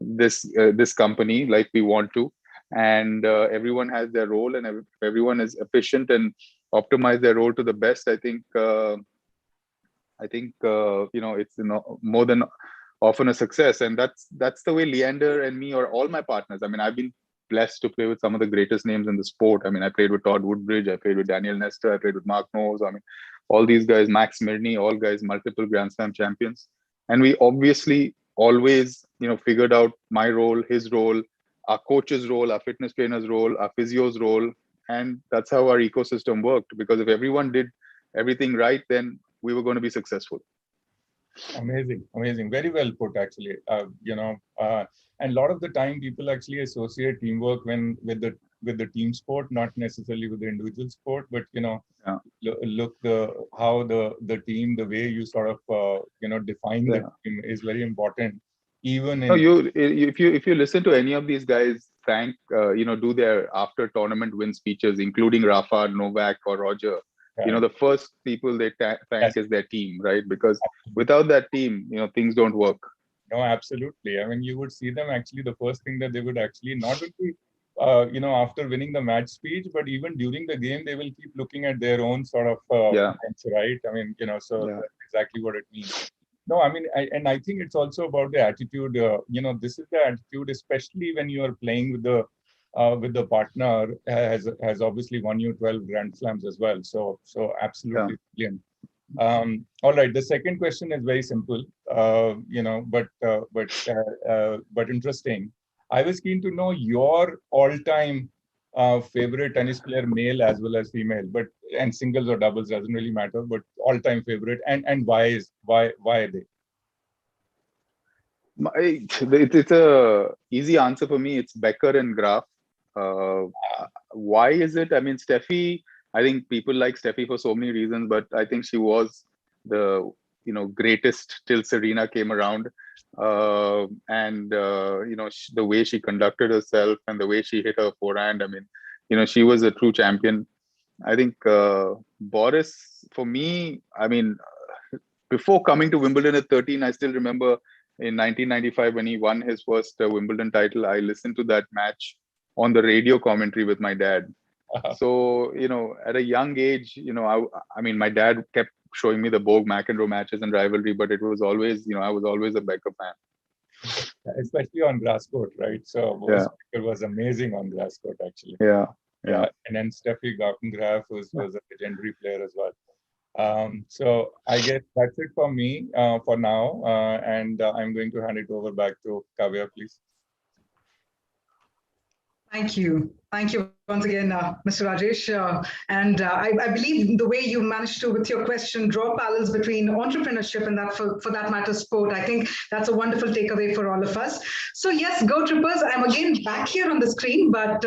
this company like we want to, and everyone has their role, and everyone is efficient and optimize their role to the best. I think it's more than often a success, and that's the way Leander and me, or all my partners. I mean, I've been blessed to play with some of the greatest names in the sport. I mean, I played with Todd Woodbridge, I played with Daniel Nestor, I played with Mark Knowles. I mean, all these guys, Max Mirny, all guys, multiple Grand Slam champions. And we obviously always, figured out my role, his role, our coach's role, our fitness trainer's role, our physio's role. And that's how our ecosystem worked. Because if everyone did everything right, then we were going to be successful. Amazing. Very well put, actually. And a lot of the time people actually associate teamwork with the team sport, not necessarily with the individual sport, but look how the team, the way you sort of define the team is very important. Even if you listen to any of these guys do their after tournament win speeches, including Rafa, Novak, or Roger. Right. The first people they thank is their team, right? Because without that team, things don't work. No, absolutely. I mean, you would see them actually, the first thing that they would actually not only, after winning the match speech, but even during the game, they will keep looking at their own sort of bench, right? I mean, so that's exactly what it means. No, I mean, I think it's also about the attitude. This is the attitude, especially when you are playing with the partner has obviously won you 12 Grand Slams as well. So absolutely brilliant. All right. The second question is very simple, but interesting. I was keen to know your all-time favorite tennis player, male as well as female, and singles or doubles doesn't really matter, but all-time favorite, and why are they? It's a easy answer for me. It's Becker and Graf. Why is it? I mean, Steffi, I think people like Steffi for so many reasons, but I think she was the greatest till Serena came around. The way she conducted herself and the way she hit her forehand, I mean, she was a true champion. I think Boris, for me, I mean, before coming to Wimbledon at 13, I still remember in 1995 when he won his first Wimbledon title, I listened to that match on the radio commentary with my dad. So, at a young age, I mean, my dad kept showing me the Borg McEnroe matches and rivalry, but it was always, I was always a Becker fan. Especially on grass court, right? So Becker was amazing on grass court, actually. Yeah. And then Steffi Graf was a legendary player as well. So I guess that's it for me for now. And I'm going to hand it over back to Kavya, please. Thank you. Thank you once again, Mr. Rajesh. I believe the way you managed to, with your question, draw parallels between entrepreneurship and that, for that matter, sport, I think that's a wonderful takeaway for all of us. So yes, Go Trippers, I'm again back here on the screen, but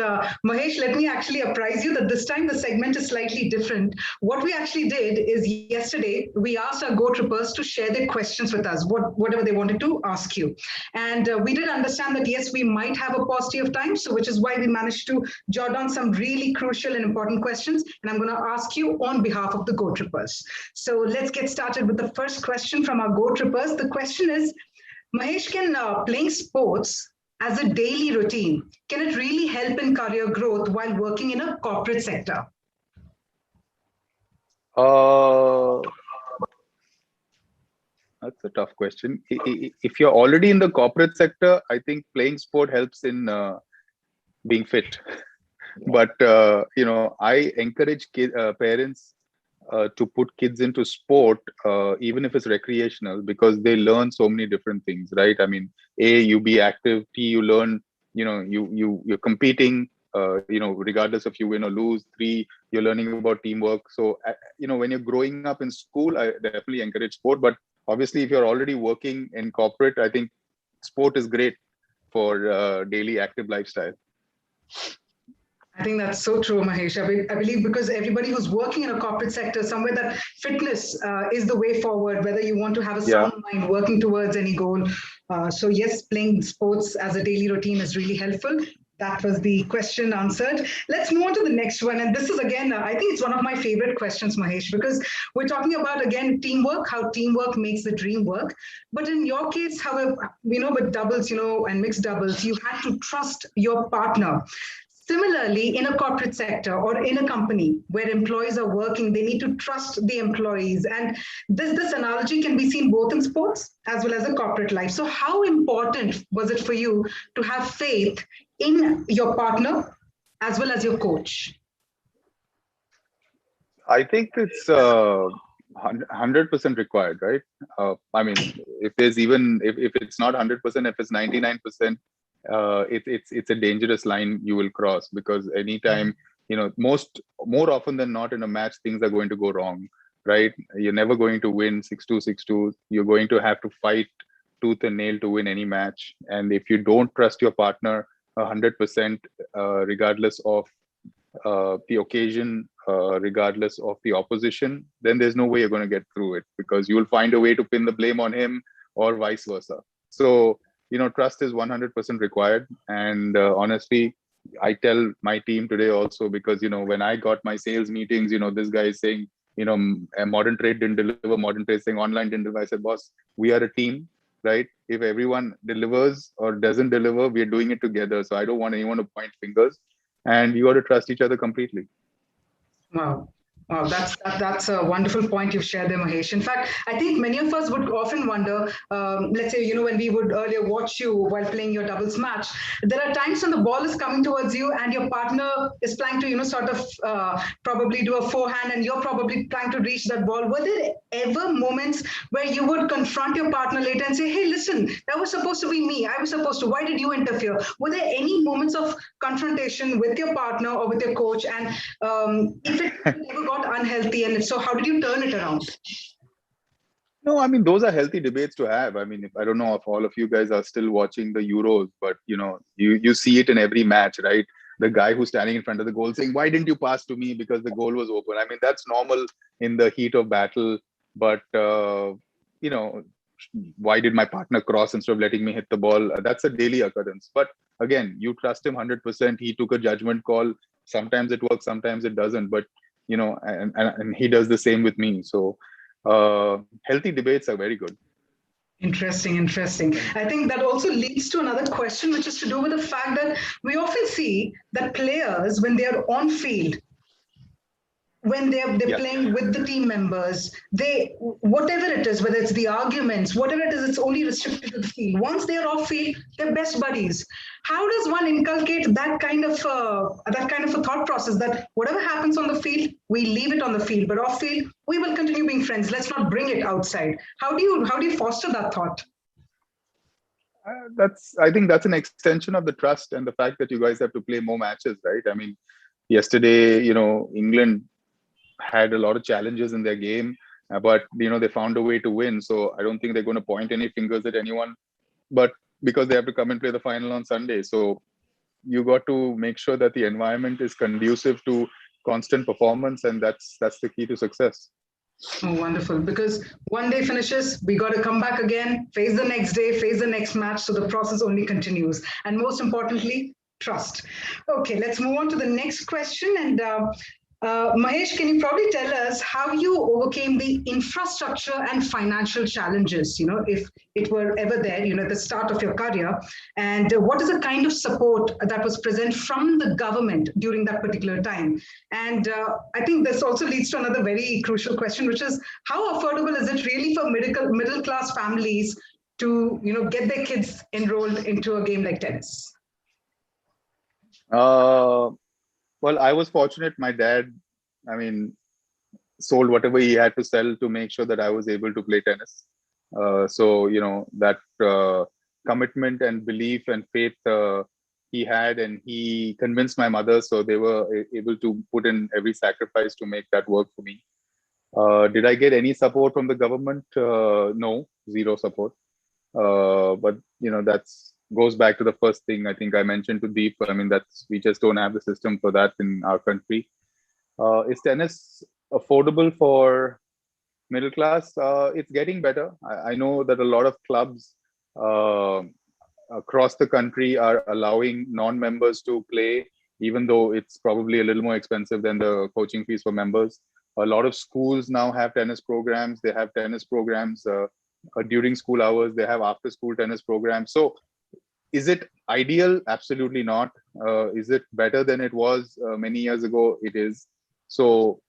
Mahesh, let me actually apprise you that this time the segment is slightly different. What we actually did is yesterday, we asked our Go Trippers to share their questions with us, whatever they wanted to ask you. And we did understand that, yes, we might have a paucity of time, so which is why we managed to jot down some really crucial and important questions, and I'm going to ask you on behalf of the Go Trippers. So let's get started with the first question from our Go Trippers. The question is, Mahesh, can playing sports as a daily routine, can it really help in career growth while working in a corporate sector? That's a tough question. If you're already in the corporate sector, I think playing sport helps in being fit. But I encourage parents to put kids into sport, even if it's recreational, because they learn so many different things, right? I mean, A, you be active. T, you learn. You're competing. Regardless if you win or lose. 3, you're learning about teamwork. So when you're growing up in school, I definitely encourage sport. But obviously, if you're already working in corporate, I think sport is great for daily active lifestyle. I think that's so true, Mahesh. I believe because everybody who's working in a corporate sector, somewhere that fitness is the way forward, whether you want to have a sound mind working towards any goal. So yes, playing sports as a daily routine is really helpful. That was the question answered. Let's move on to the next one. And this is again, I think it's one of my favorite questions, Mahesh, because we're talking about, again, teamwork, how teamwork makes the dream work. But in your case, however, with doubles, and mixed doubles, you had to trust your partner. Similarly, in a corporate sector or in a company where employees are working, they need to trust the employees. And this analogy can be seen both in sports as well as a corporate life. So how important was it for you to have faith in your partner as well as your coach? I think it's 100% required, right? I mean, if there's even if it's not 100%, if it's 99%, it's a dangerous line you will cross, because anytime, more often than not in a match, things are going to go wrong, right? You're never going to win 6-2, 6-2. You're going to have to fight tooth and nail to win any match. And if you don't trust your partner 100%, regardless of the occasion, regardless of the opposition, then there's no way you're going to get through it, because you'll find a way to pin the blame on him or vice versa. So, trust is 100% required. And honestly, I tell my team today also, because, when I got my sales meetings, this guy is saying, a modern trade didn't deliver, modern trade saying online didn't deliver. I said, boss, we are a team, right? If everyone delivers or doesn't deliver, we are doing it together. So I don't want anyone to point fingers. And you got to trust each other completely. Wow. Wow, that's a wonderful point you've shared there, Mahesh. In fact, I think many of us would often wonder, let's say, when we would earlier watch you while playing your doubles match, there are times when the ball is coming towards you and your partner is trying to, sort of probably do a forehand, and you're probably trying to reach that ball. Were there ever moments where you would confront your partner later and say, hey, listen, that was supposed to be me. I was supposed to. Why did you interfere? Were there any moments of confrontation with your partner or with your coach? And if it ever got unhealthy, and if so, how did you turn it around? No, I mean, those are healthy debates to have. I mean, I don't know if all of you guys are still watching the Euros, but you see it in every match, right? The guy who's standing in front of the goal saying, why didn't you pass to me? Because the goal was open. I mean, that's normal in the heat of battle. But, why did my partner cross instead of letting me hit the ball? That's a daily occurrence. But again, you trust him 100%. He took a judgment call. Sometimes it works, sometimes it doesn't. But, and he does the same with me. So healthy debates are very good. Interesting. I think that also leads to another question, which is to do with the fact that we often see that players, when they are on field, when they're playing with the team members, whatever it is, whether it's the arguments, whatever it is, it's only restricted to the field. Once they're off field, they're best buddies. How does one inculcate that kind of a thought process, that whatever happens on the field, we leave it on the field, but off field, we will continue being friends. Let's not bring it outside. How do you foster that thought? I think that's an extension of the trust and the fact that you guys have to play more matches, right? I mean, yesterday, England had a lot of challenges in their game, but they found a way to win. So I don't think they're going to point any fingers at anyone, but because they have to come and play the final on Sunday. So you got to make sure that the environment is conducive to constant performance, and that's the key to success. Oh, wonderful. Because one day finishes, we got to come back again, face the next day, face the next match. So the process only continues. And most importantly, trust. Okay, let's move on to the next question. And Mahesh, can you probably tell us how you overcame the infrastructure and financial challenges, if it were ever there, at the start of your career? And what is the kind of support that was present from the government during that particular time? And I think this also leads to another very crucial question, which is, how affordable is it really for middle class families to, get their kids enrolled into a game like tennis? Well, I was fortunate. My dad, sold whatever he had to sell to make sure that I was able to play tennis. So, that commitment and belief and faith he had, and he convinced my mother. So they were able to put in every sacrifice to make that work for me. Did I get any support from the government? No, zero support. But, that's goes back to the first thing I think I mentioned to Deep. We just don't have the system for that in our country. Is tennis affordable for middle class? It's getting better. I know that a lot of clubs across the country are allowing non-members to play, even though it's probably a little more expensive than the coaching fees for members. A lot of schools now have tennis programs. They have tennis programs during school hours. They have after-school tennis programs. So is it ideal? Absolutely not. Is it better than it was many years ago? It is. So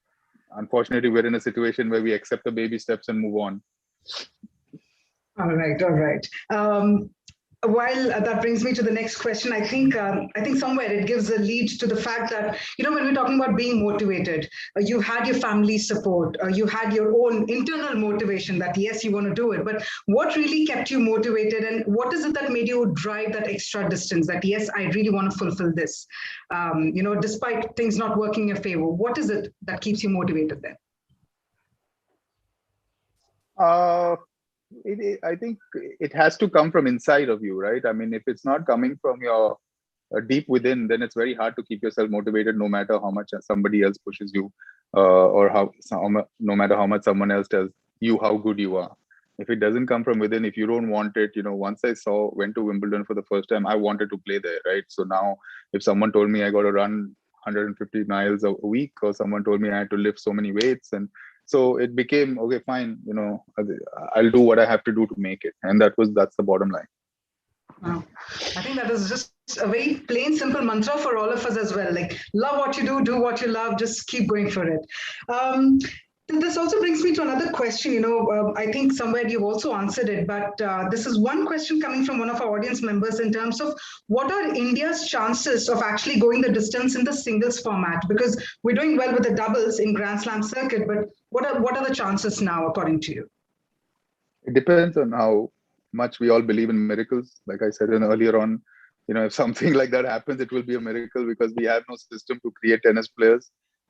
unfortunately, we're in a situation where we accept the baby steps and move on. All right, all right. While that brings me to the next question, I think somewhere it gives a lead to the fact that, when we're talking about being motivated, you had your family support, you had your own internal motivation that yes, you want to do it, but what really kept you motivated, and what is it that made you drive that extra distance that yes, I really want to fulfill this, despite things not working in your favor? What is it that keeps you motivated then? I think it has to come from inside of you, right? I mean, if it's not coming from your deep within, then it's very hard to keep yourself motivated, no matter how much somebody else pushes you, or no matter how much someone else tells you how good you are. If it doesn't come from within, if you don't want it, once I went to Wimbledon for the first time, I wanted to play there, right? So now, if someone told me I got to run 150 miles a week, or someone told me I had to lift so many weights, and so it became, okay, fine, I'll do what I have to do to make it. And that's the bottom line. Wow. I think that is just a very plain, simple mantra for all of us as well. Like, love what you do what you love, just keep going for it. This also brings me to another question. I think somewhere you've also answered it, but this is one question coming from one of our audience members in terms of what are India's chances of actually going the distance in the singles format? Because we're doing well with the doubles in Grand Slam circuit, but what are the chances now, according to you? It depends on how much we all believe in miracles. Like I said earlier on, if something like that happens, it will be a miracle, because we have no system to create tennis players.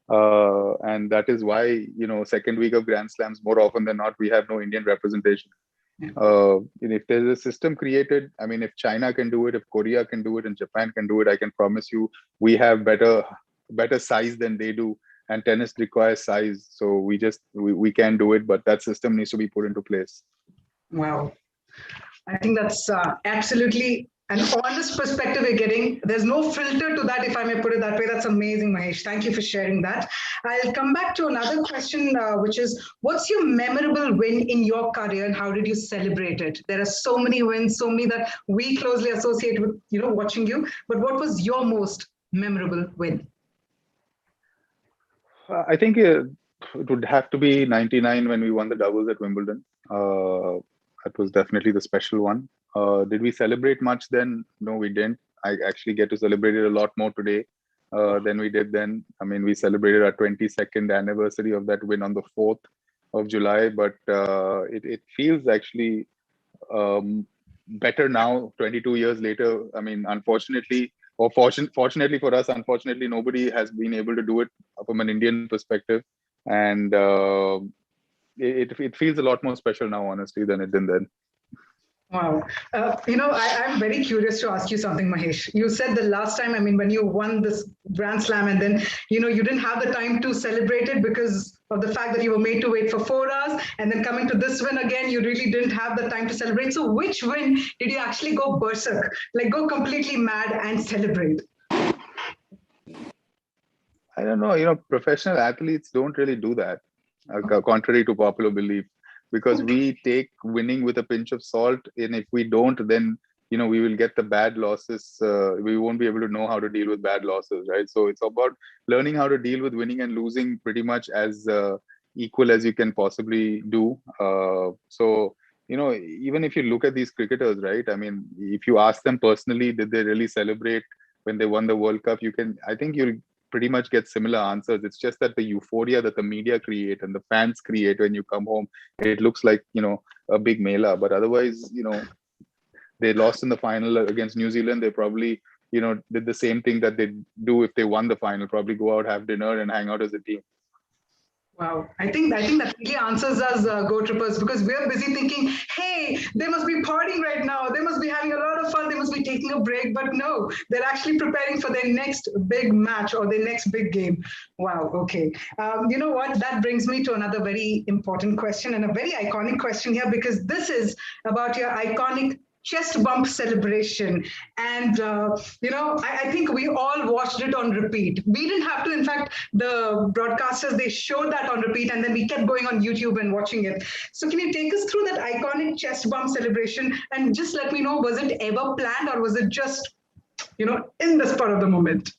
And that is why, second week of Grand Slams, more often than not, we have no Indian representation. If there's a system created, I mean, if China can do it, if Korea can do it, and Japan can do it, I can promise you we have better size than they do. And tennis requires size. So we can do it, but that system needs to be put into place. Wow. I think that's absolutely an honest perspective you're getting. There's no filter to that, if I may put it that way. That's amazing, Mahesh. Thank you for sharing that. I'll come back to another question, which is, what's your memorable win in your career and how did you celebrate it? There are so many wins, so many that we closely associate with, watching you. But what was your most memorable win? I think it would have to be 99 when we won the doubles at Wimbledon. That was definitely the special one. Did we celebrate much then? No, we didn't. I actually get to celebrate it a lot more today than we did then. I mean, we celebrated our 22nd anniversary of that win on the 4th of July, but it feels actually better now, 22 years later. I mean, unfortunately, or fortunately for us, unfortunately, nobody has been able to do it from an Indian perspective. And it feels a lot more special now, honestly, than it did then. Wow. I'm very curious to ask you something, Mahesh. You said the last time, I mean, when you won this Grand Slam and then, you didn't have the time to celebrate it because of the fact that you were made to wait for 4 hours, and then coming to this win again, you really didn't have the time to celebrate. So which win did you actually go berserk, like go completely mad and celebrate? I don't know, professional athletes don't really do that, contrary to popular belief, because we take winning with a pinch of salt. And if we don't, then, we will get the bad losses. We won't be able to know how to deal with bad losses, right? So it's about learning how to deal with winning and losing pretty much as equal as you can possibly do. So, even if you look at these cricketers, right? I mean, if you ask them personally, did they really celebrate when they won the World Cup? I think you'll pretty much get similar answers. It's just that the euphoria that the media create and the fans create when you come home, it looks like, a big mela. But otherwise, they lost in the final against New Zealand. They probably, did the same thing that they do if they won the final, probably go out, have dinner and hang out as a team. Wow. I think that really answers us, Go Trippers, because we're busy thinking, hey, they must be partying right now. They must be having a lot of fun. They must be taking a break. But no, they're actually preparing for their next big match or their next big game. Wow. Okay. You know what? That brings me to another very important question and a very iconic question here, because this is about your iconic chest bump celebration. And, I think we all watched it on repeat. We didn't have to, in fact, the broadcasters, they showed that on repeat, and then we kept going on YouTube and watching it. So can you take us through that iconic chest bump celebration and just let me know, was it ever planned or was it just, in the spur of the moment?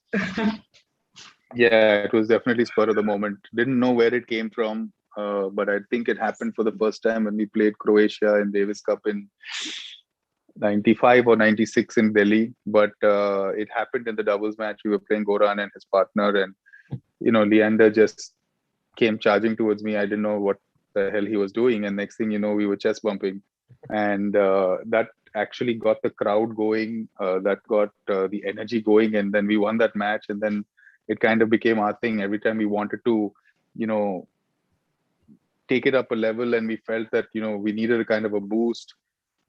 Yeah, it was definitely spur of the moment. Didn't know where it came from, but I think it happened for the first time when we played Croatia in Davis Cup in 95 or 96 in Delhi. But it happened in the doubles match. We were playing Goran and his partner, and Leander just came charging towards me. I didn't know what the hell he was doing, and next thing you know, we were chest bumping, and that actually got the crowd going. That got the energy going, and then we won that match, and then it kind of became our thing. Every time we wanted to, take it up a level, and we felt that, we needed a kind of a boost,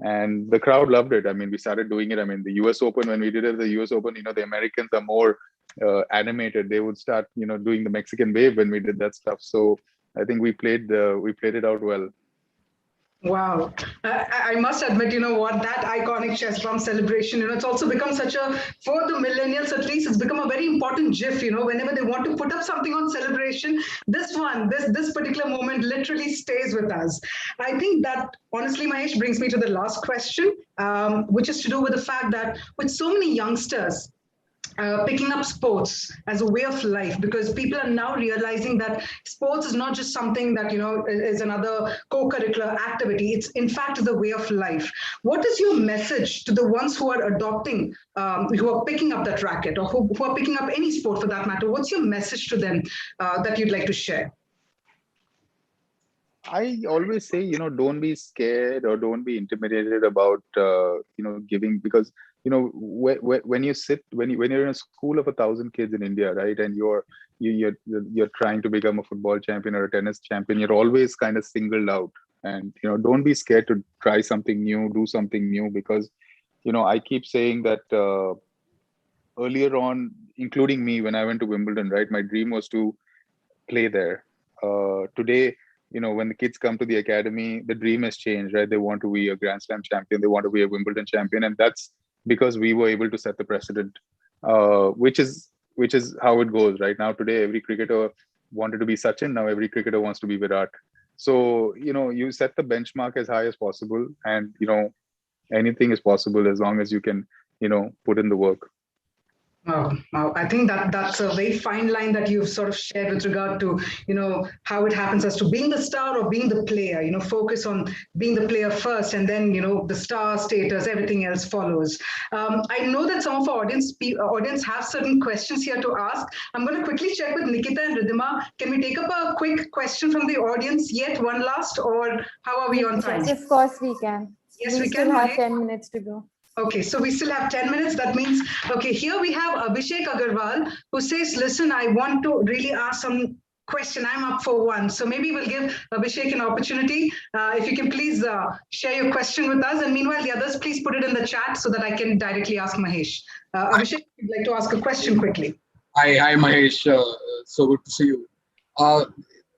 and the crowd loved it. I mean, we started doing it. I mean, the US Open, when we did it, the US Open, the Americans are more animated. They would start, doing the Mexican wave when we did that stuff. So I think we played it out well. Wow. I must admit, that iconic chest bump celebration, it's also become for the millennials at least, it's become a very important GIF, whenever they want to put up something on celebration, this particular moment literally stays with us. I think that, honestly, Mahesh, brings me to the last question, which is to do with the fact that with so many youngsters, picking up sports as a way of life, because people are now realizing that sports is not just something that is another co-curricular activity. It's in fact the way of life. What is your message to the ones who are adopting, who are picking up that racket, or who are picking up any sport for that matter? What's your message to them that you'd like to share? I always say, don't be scared or don't be intimidated about, giving, because when you're in a school of 1,000 kids in India, right, and you're trying to become a football champion or a tennis champion, you're always kind of singled out. And don't be scared to try something new, do something new, because I keep saying that earlier on, including me, when I went to Wimbledon, right, my dream was to play there. Today, when the kids come to the academy, the dream has changed, right? They want to be a Grand Slam champion, they want to be a Wimbledon champion, and that's because we were able to set the precedent, which is how it goes right now. Today, every cricketer wanted to be Sachin. Now every cricketer wants to be Virat. So you set the benchmark as high as possible, and anything is possible as long as you can put in the work. Wow. I think that's a very fine line that you've sort of shared with regard to, how it happens as to being the star or being the player, focus on being the player first, and then, the star status, everything else follows. I know that some of our audience have certain questions here to ask. I'm going to quickly check with Nikita and Ridhima. Can we take up a quick question from the audience yet? One last, or how are we on time? Yes, of course we can. Yes, we still have 10 minutes to go. Okay, so we still have 10 minutes. That means, okay, here we have Abhishek Agarwal, who says, listen, I want to really ask some question. I'm up for one. So maybe we'll give Abhishek an opportunity. If you can please share your question with us. And meanwhile, the others, please put it in the chat so that I can directly ask Mahesh. Abhishek, you'd like to ask a question quickly. Hi, Mahesh. So good to see you.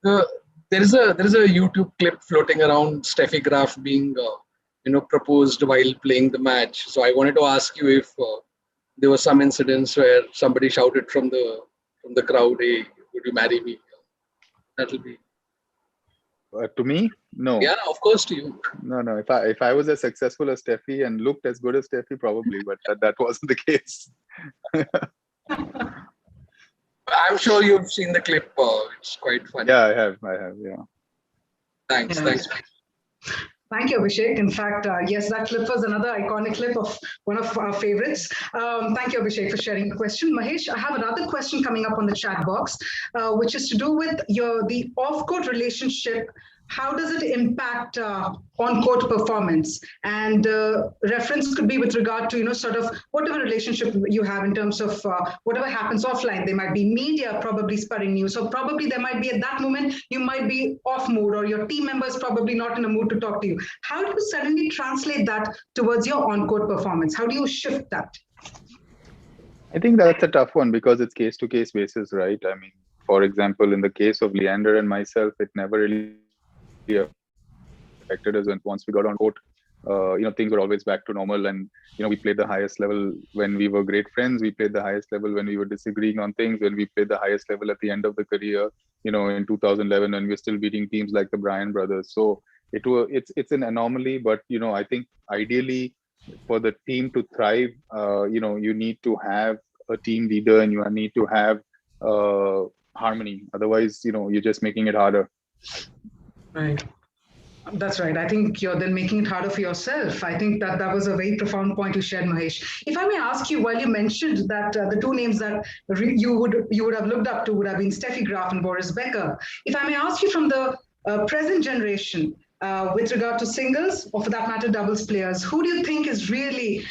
There is a YouTube clip floating around Steffi Graf being proposed while playing the match. So I wanted to ask you if there was some incidents where somebody shouted from the crowd, "Hey, would you marry me?" That'll be. To me? No. Yeah, of course to you. No. If I was as successful as Steffi and looked as good as Steffi, probably, but that wasn't the case. I'm sure you've seen the clip. It's quite funny. Yeah, I have. Yeah. Thanks. Thank you, Abhishek. In fact, yes, that clip was another iconic clip of one of our favorites. Thank you, Abhishek, for sharing the question. Mahesh, I have another question coming up on the chat box, which is to do with the off-court relationship. How does it impact on-court performance? And reference could be with regard to, sort of whatever relationship you have in terms of whatever happens offline. There might be media probably spurring you. So probably there might be at that moment, you might be off mood, or your team member is probably not in a mood to talk to you. How do you suddenly translate that towards your on-court performance? How do you shift that? I think that's a tough one because it's case-to-case basis, right? I mean, for example, in the case of Leander and myself, it never really affected us once we got on court. things were always back to normal. And, we played the highest level when we were great friends. We played the highest level when we were disagreeing on things, when we played the highest level at the end of the career, in 2011, when we're still beating teams like the Bryan brothers. So it's an anomaly, but, I think ideally for the team to thrive, you need to have a team leader and you need to have harmony. Otherwise, you're just making it harder. Right. That's right. I think you're then making it harder for yourself. I think that was a very profound point you shared, Mahesh. If I may ask you, while you mentioned that the two names that you would have looked up to would have been Steffi Graf and Boris Becker. If I may ask you from the present generation, with regard to singles or for that matter doubles players, who do you think is really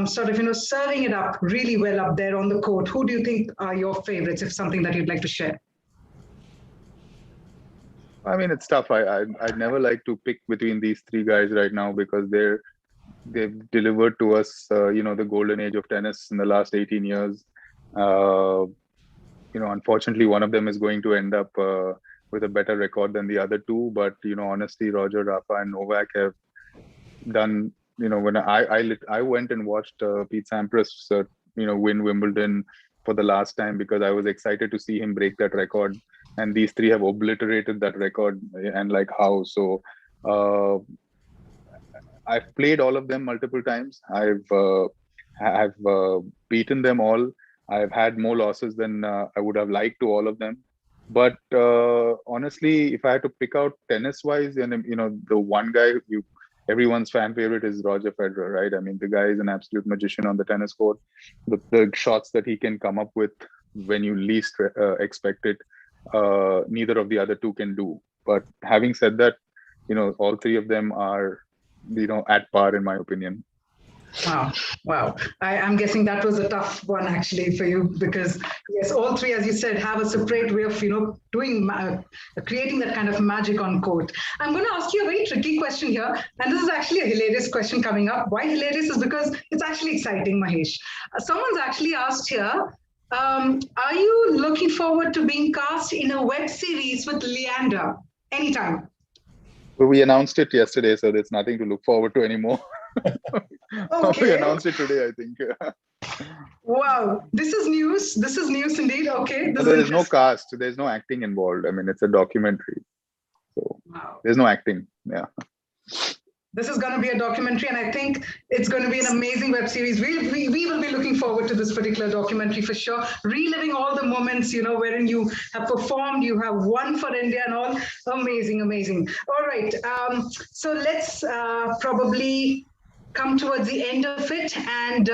serving it up really well up there on the court? Who do you think are your favorites, if something that you'd like to share? I mean, it's tough. I'd never like to pick between these three guys right now because they've delivered to us, the golden age of tennis in the last 18 years. Unfortunately, one of them is going to end up with a better record than the other two. But, honestly, Roger, Rafa and Novak have done, when I went and watched Pete Sampras, win Wimbledon for the last time because I was excited to see him break that record. And these three have obliterated that record, and like how. So I've played all of them multiple times. I've beaten them all. I've had more losses than I would have liked to all of them. But honestly, if I had to pick out tennis-wise, and the one guy everyone's fan favorite is Roger Federer, right? I mean, the guy is an absolute magician on the tennis court. The shots that he can come up with when you least expect it, neither of the other two can do. But having said that, all three of them are, at par in my opinion. Wow. I'm guessing that was a tough one actually for you because yes, all three, as you said, have a separate way of, doing, creating that kind of magic on court. I'm going to ask you a very tricky question here. And this is actually a hilarious question coming up. Why hilarious is because it's actually exciting, Mahesh. Someone's actually asked here, are you looking forward to being cast in a web series with Leander anytime? Well, we announced it yesterday, so there's nothing to look forward to anymore. Okay. We announced it today, I think. Wow, this is news. This is news indeed. Okay. There's no cast. There's no acting involved. I mean, it's a documentary. So There's no acting. Yeah. This is going to be a documentary, and I think it's going to be an amazing web series. We will be looking forward to this particular documentary for sure, reliving all the moments, wherein you have performed, you have won for India and all. Amazing. All right. So let's probably come towards the end of it. And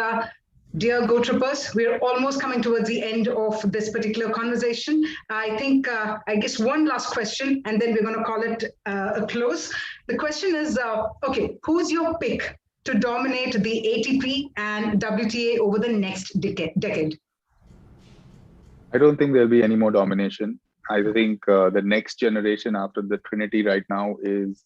dear Go Trippers, we're almost coming towards the end of this particular conversation. I think, I guess one last question, and then we're going to call it a close. The question is, okay, who's your pick to dominate the ATP and WTA over the next decade? I don't think there'll be any more domination. I think the next generation after the Trinity right now is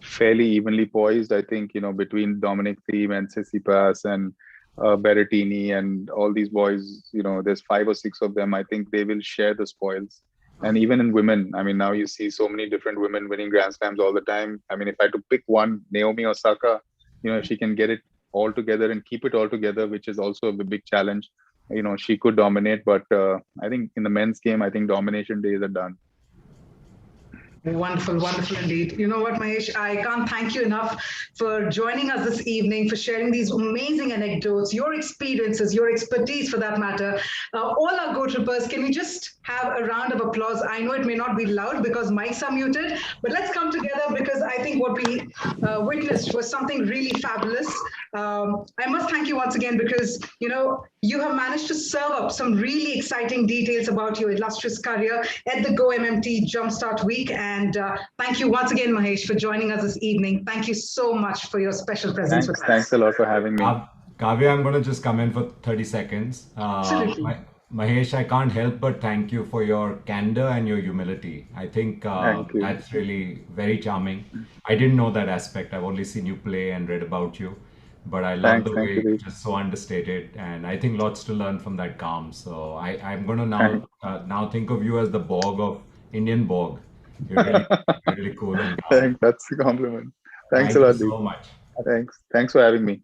fairly evenly poised. I think, between Dominic Thiem and Tsitsipas and Berrettini and all these boys, there's 5 or 6 of them. I think they will share the spoils. And even in women, I mean, now you see so many different women winning Grand Slams all the time. I mean, if I had to pick one, Naomi Osaka, if she can get it all together and keep it all together, which is also a big challenge, she could dominate. But I think in the men's game, I think domination days are done. Wonderful indeed. You know what, Mahesh, I can't thank you enough for joining us this evening, for sharing these amazing anecdotes, your experiences, your expertise for that matter. All our Go Trippers, can we just have a round of applause? I know it may not be loud because mics are muted, but let's come together because I think what we witnessed was something really fabulous. I must thank you once again because, you have managed to serve up some really exciting details about your illustrious career at the go-mmt Jumpstart Week. And thank you once again, Mahesh, for joining us this evening. Thank you so much for your special presence with us. Thanks a lot for having me. Kavya, I'm going to just come in for 30 seconds. Mahesh, I can't help but thank you for your candor and your humility. I think that's really very charming. I didn't know that aspect. I've only seen you play and read about you. But I love the way you're just so understated, and I think lots to learn from that calm. So I'm going to now think of you as the Borg of Indian Borg. You're really cool and calm. That's a compliment. Thanks a lot. Thank you so much. Thanks for having me.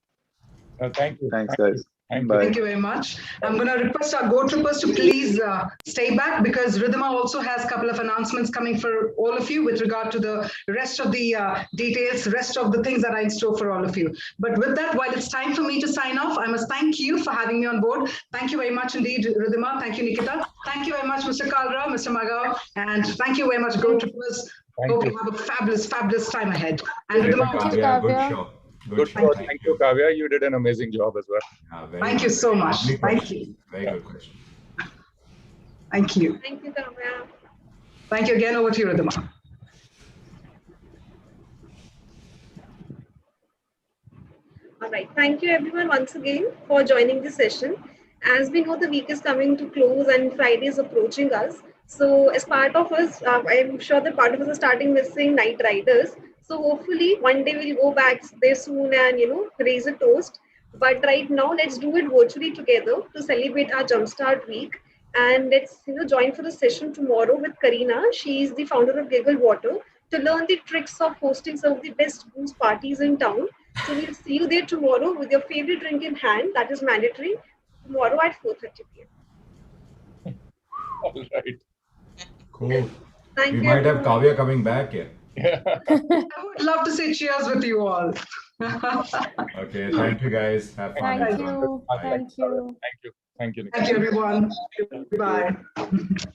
Thank you. Thanks, guys. Bye. Thank you very much. I'm going to request our Go Troopers to please stay back, because Ridhima also has a couple of announcements coming for all of you with regard to the rest of the details, rest of the things that are in store for all of you. But with that, while it's time for me to sign off, I must thank you for having me on board. Thank you very much indeed, Ridhima. Thank you, Nikita. Thank you very much, Mr. Kalra, Mr. Magao, and thank you very much, Go Troopers. Hope you have a fabulous, fabulous time ahead. And Ridhima, Thank you, Kavya. Good show. Good show. Thank you, Kavya. You did an amazing job as well. Thank you so much. Thank you. Very good question. Thank you. Thank you, Kavya. Thank you again. Over to you, Ridhima. All right. Thank you, everyone, once again for joining this session. As we know, the week is coming to close and Friday is approaching us. So, as part of us, I'm sure that part of us are starting missing night riders. So, hopefully, one day we'll go back there soon and raise a toast. But right now, let's do it virtually together to celebrate our Jumpstart week. And let's join for the session tomorrow with Karina. She is the founder of Giggle Water, to learn the tricks of hosting some of the best booze parties in town. So we'll see you there tomorrow with your favorite drink in hand. That is mandatory. Tomorrow at 4:30 p.m. All right. Cool. Thank We you. might have Kavya coming back here. I would love to say cheers with you all. Okay, thank you guys. Have fun. Thank you. Thank you. Thank you. Thank you, Nikita. Thank you, everyone. Goodbye.